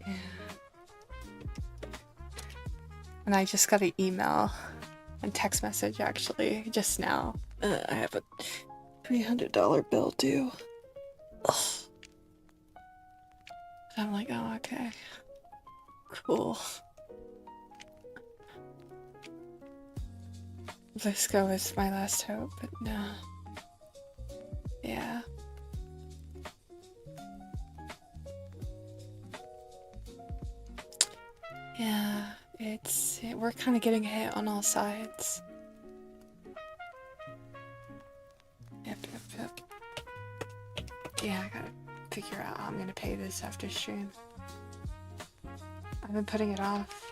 Yeah. And I just got an email and text message actually just now. I have a $300 bill due. Ugh. And I'm like, oh, okay. Cool. Visco is my last hope, but no. Yeah. Yeah, we're kind of getting hit on all sides. Yep. Yeah, I gotta figure out how I'm gonna pay this after stream. I've been putting it off,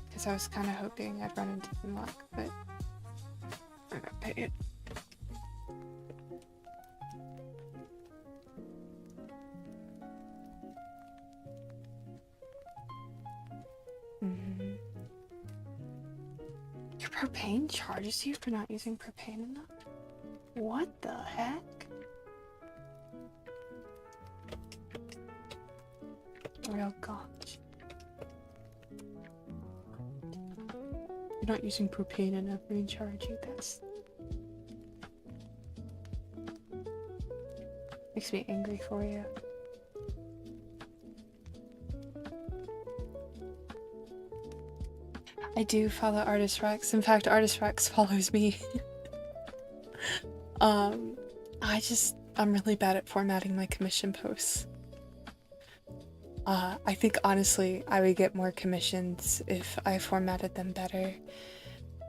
because I was kind of hoping I'd run into some luck, but I'm gonna pay it. Your propane charges you for not using propane enough? What the heck? Real gosh. You're not using propane enough, we charge you. That's makes me angry for you. I do follow Artist Rex. In fact, Artist Rex follows me. I'm really bad at formatting my commission posts. I think honestly I would get more commissions if I formatted them better.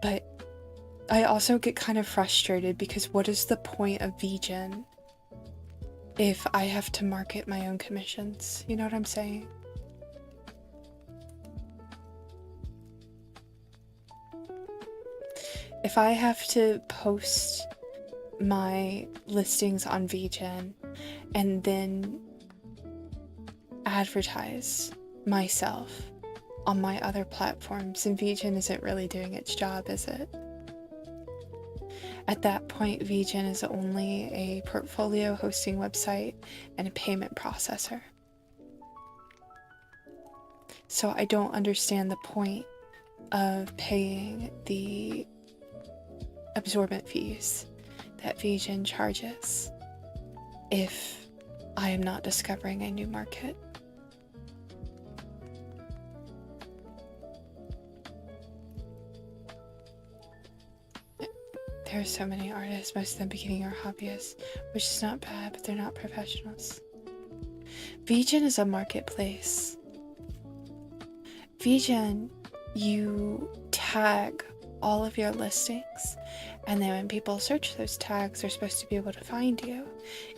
But I also get kind of frustrated because what is the point of VGen if I have to market my own commissions? You know what I'm saying? If I have to post my listings on VGen and then advertise myself on my other platforms, and VGen isn't really doing its job, is it? At that point, VGen is only a portfolio hosting website and a payment processor. So I don't understand the point of paying the absorbent fees that VGen charges if I am not discovering a new market. There are so many artists, most of them beginning or hobbyists, which is not bad, but they're not professionals. VGen is a marketplace. VGen, you tag all of your listings, and then when people search those tags, they're supposed to be able to find you.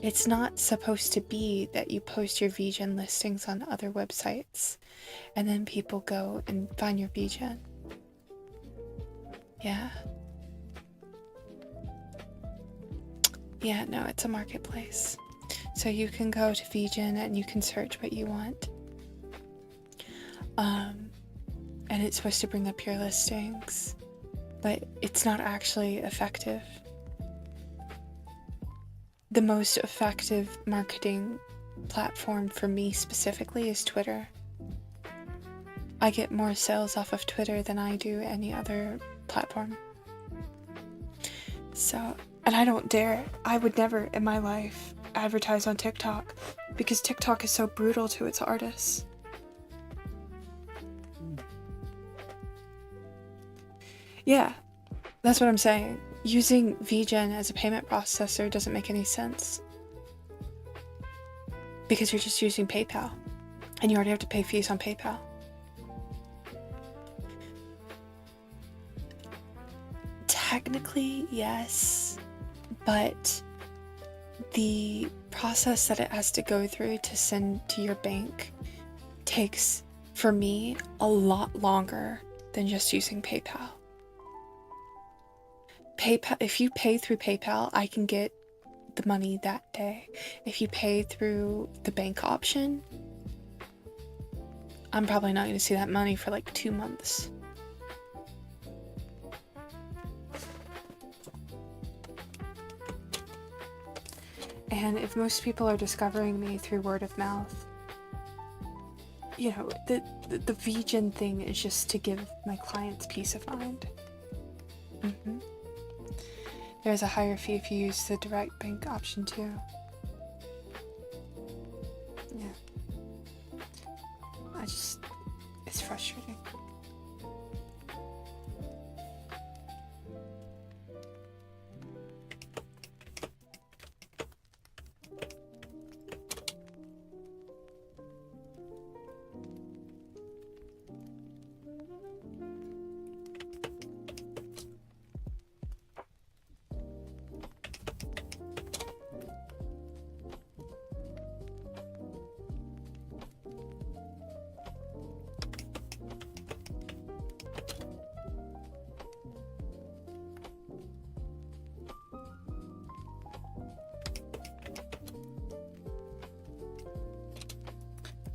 It's not supposed to be that you post your VGen listings on other websites, and then people go and find your VGen. Yeah. Yeah, no, it's a marketplace. So you can go to VGen and you can search what you want. And it's supposed to bring up your listings, but it's not actually effective. The most effective marketing platform for me specifically is Twitter.
I get more sales off of Twitter than I do any other platform. So, and I don't dare, I would never in my life advertise on TikTok because TikTok is so brutal to its artists. Yeah, that's what I'm saying. Using VGen as a payment processor doesn't make any sense. Because you're just using PayPal. And you already have to pay fees on PayPal. Technically, yes. But the process that it has to go through to send to your bank takes, for me, a lot longer than just using PayPal. PayPal, if you pay through PayPal, I can get the money that day. If you pay through the bank option, I'm probably not going to see that money for like 2 months. And if most people are discovering me through word of mouth, you know, the VGen thing is just to give my clients peace of mind. There's a higher fee if you use the direct bank option too. Yeah. It's frustrating.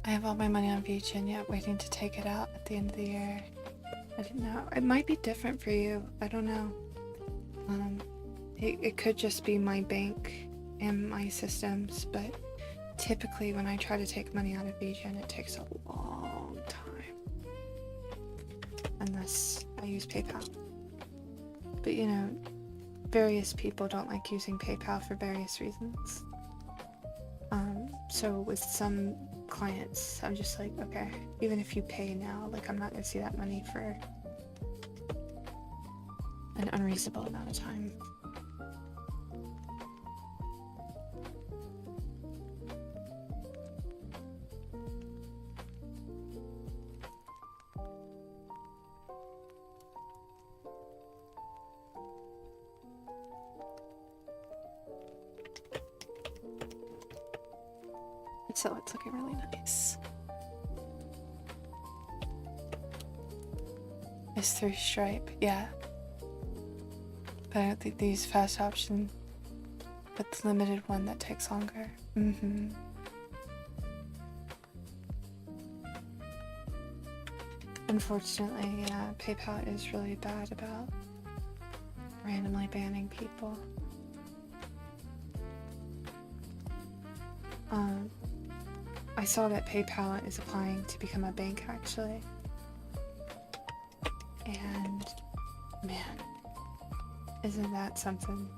I have all my money on VGen yet, waiting to take it out at the end of the year. I didn't know. It might be different for you. I don't know. It could just be my bank and my systems, but typically when I try to take money out of VGen, it takes a long time. Unless I use PayPal. But you know, various people don't like using PayPal for various reasons. So with some clients, I'm just like, okay, even if you pay now, like I'm not gonna see that money for an unreasonable amount of time. So it's looking really nice. It's through Stripe, yeah. But I don't think they use fast option, but the limited one that takes longer. Unfortunately, yeah, PayPal is really bad about randomly banning people. I saw that PayPal is applying to become a bank actually. And man, isn't that something?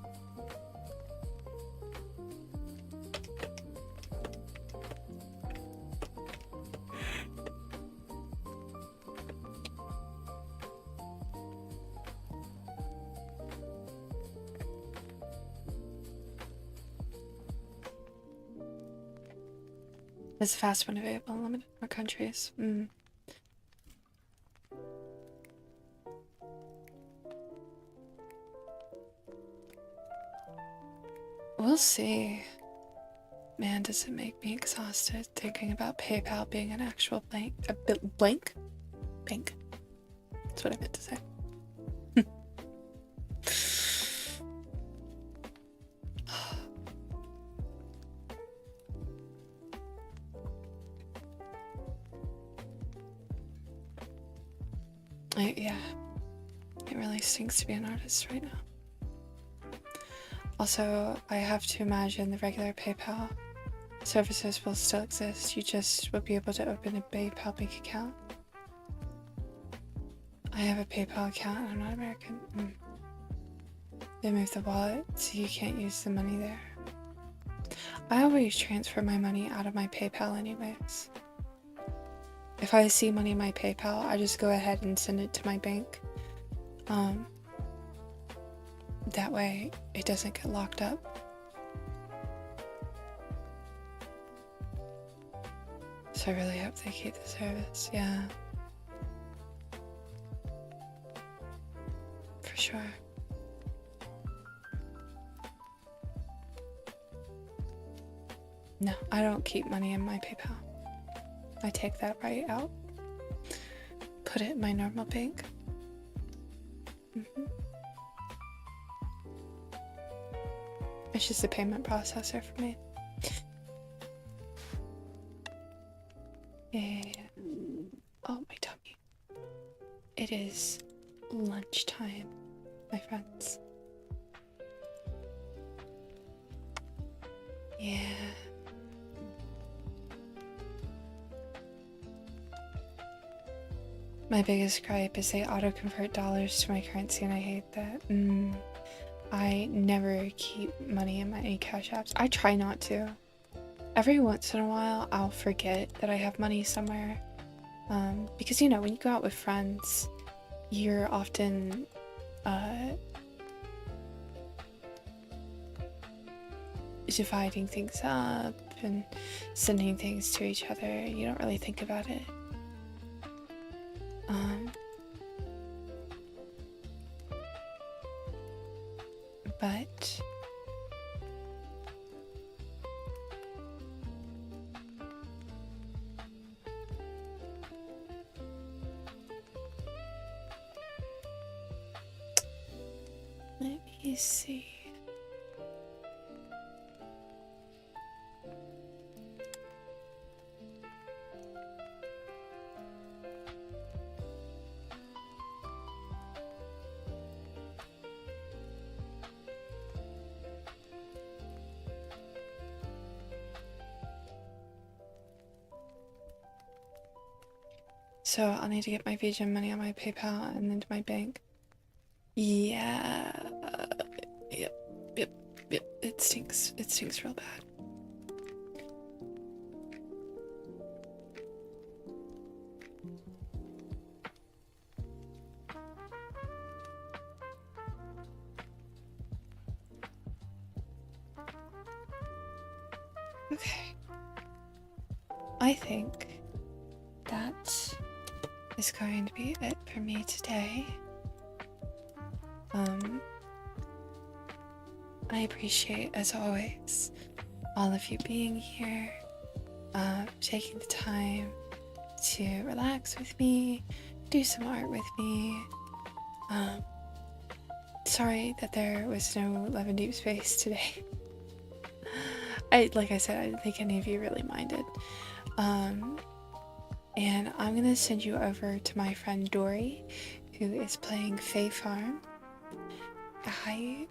There's a fast one available in limited more countries. We'll see. Man, does it make me exhausted thinking about PayPal being an actual bank. Bank? That's what I meant to say. Yeah, it really stinks to be an artist right now. Also, I have to imagine the regular PayPal services will still exist. You just will be able to open a PayPal bank account I have a PayPal account and I'm not American. They moved the wallet so you can't use the money there. I always transfer my money out of my PayPal anyways. If I see money in my PayPal, I just go ahead and send it to my bank. That way it doesn't get locked up. So I really hope they keep the service, yeah. For sure. No, I don't keep money in my PayPal. I take that right out. Put it in my normal bank. It's just a payment processor for me. Yeah. Oh, my tummy. It is lunchtime, my friends. Yeah. My biggest gripe is they auto-convert dollars to my currency and I hate that. I never keep money in my cash apps. I try not to. Every once in a while, I'll forget that I have money somewhere. Because, you know, when you go out with friends, you're often dividing things up and sending things to each other. You don't really think about it. But let me see. So I'll need to get my VGM money on my PayPal and then to my bank. Yeah. Yep. It stinks. It stinks real bad. Okay. I think that is going to be it for me today. I appreciate, as always, all of you being here, taking the time to relax with me, do some art with me. Sorry that there was no Love in Deep Space today. Like I said, I didn't think any of you really minded. And I'm gonna send you over to my friend Dory, who is playing Fae Farm. I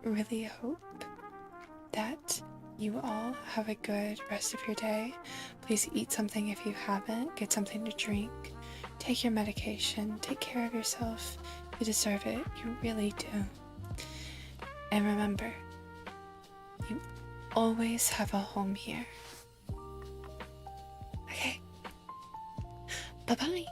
really hope that you all have a good rest of your day. Please eat something if you haven't. Get something to drink. Take your medication. Take care of yourself. You deserve it. You really do. And remember, you always have a home here. Okay. Bye-bye.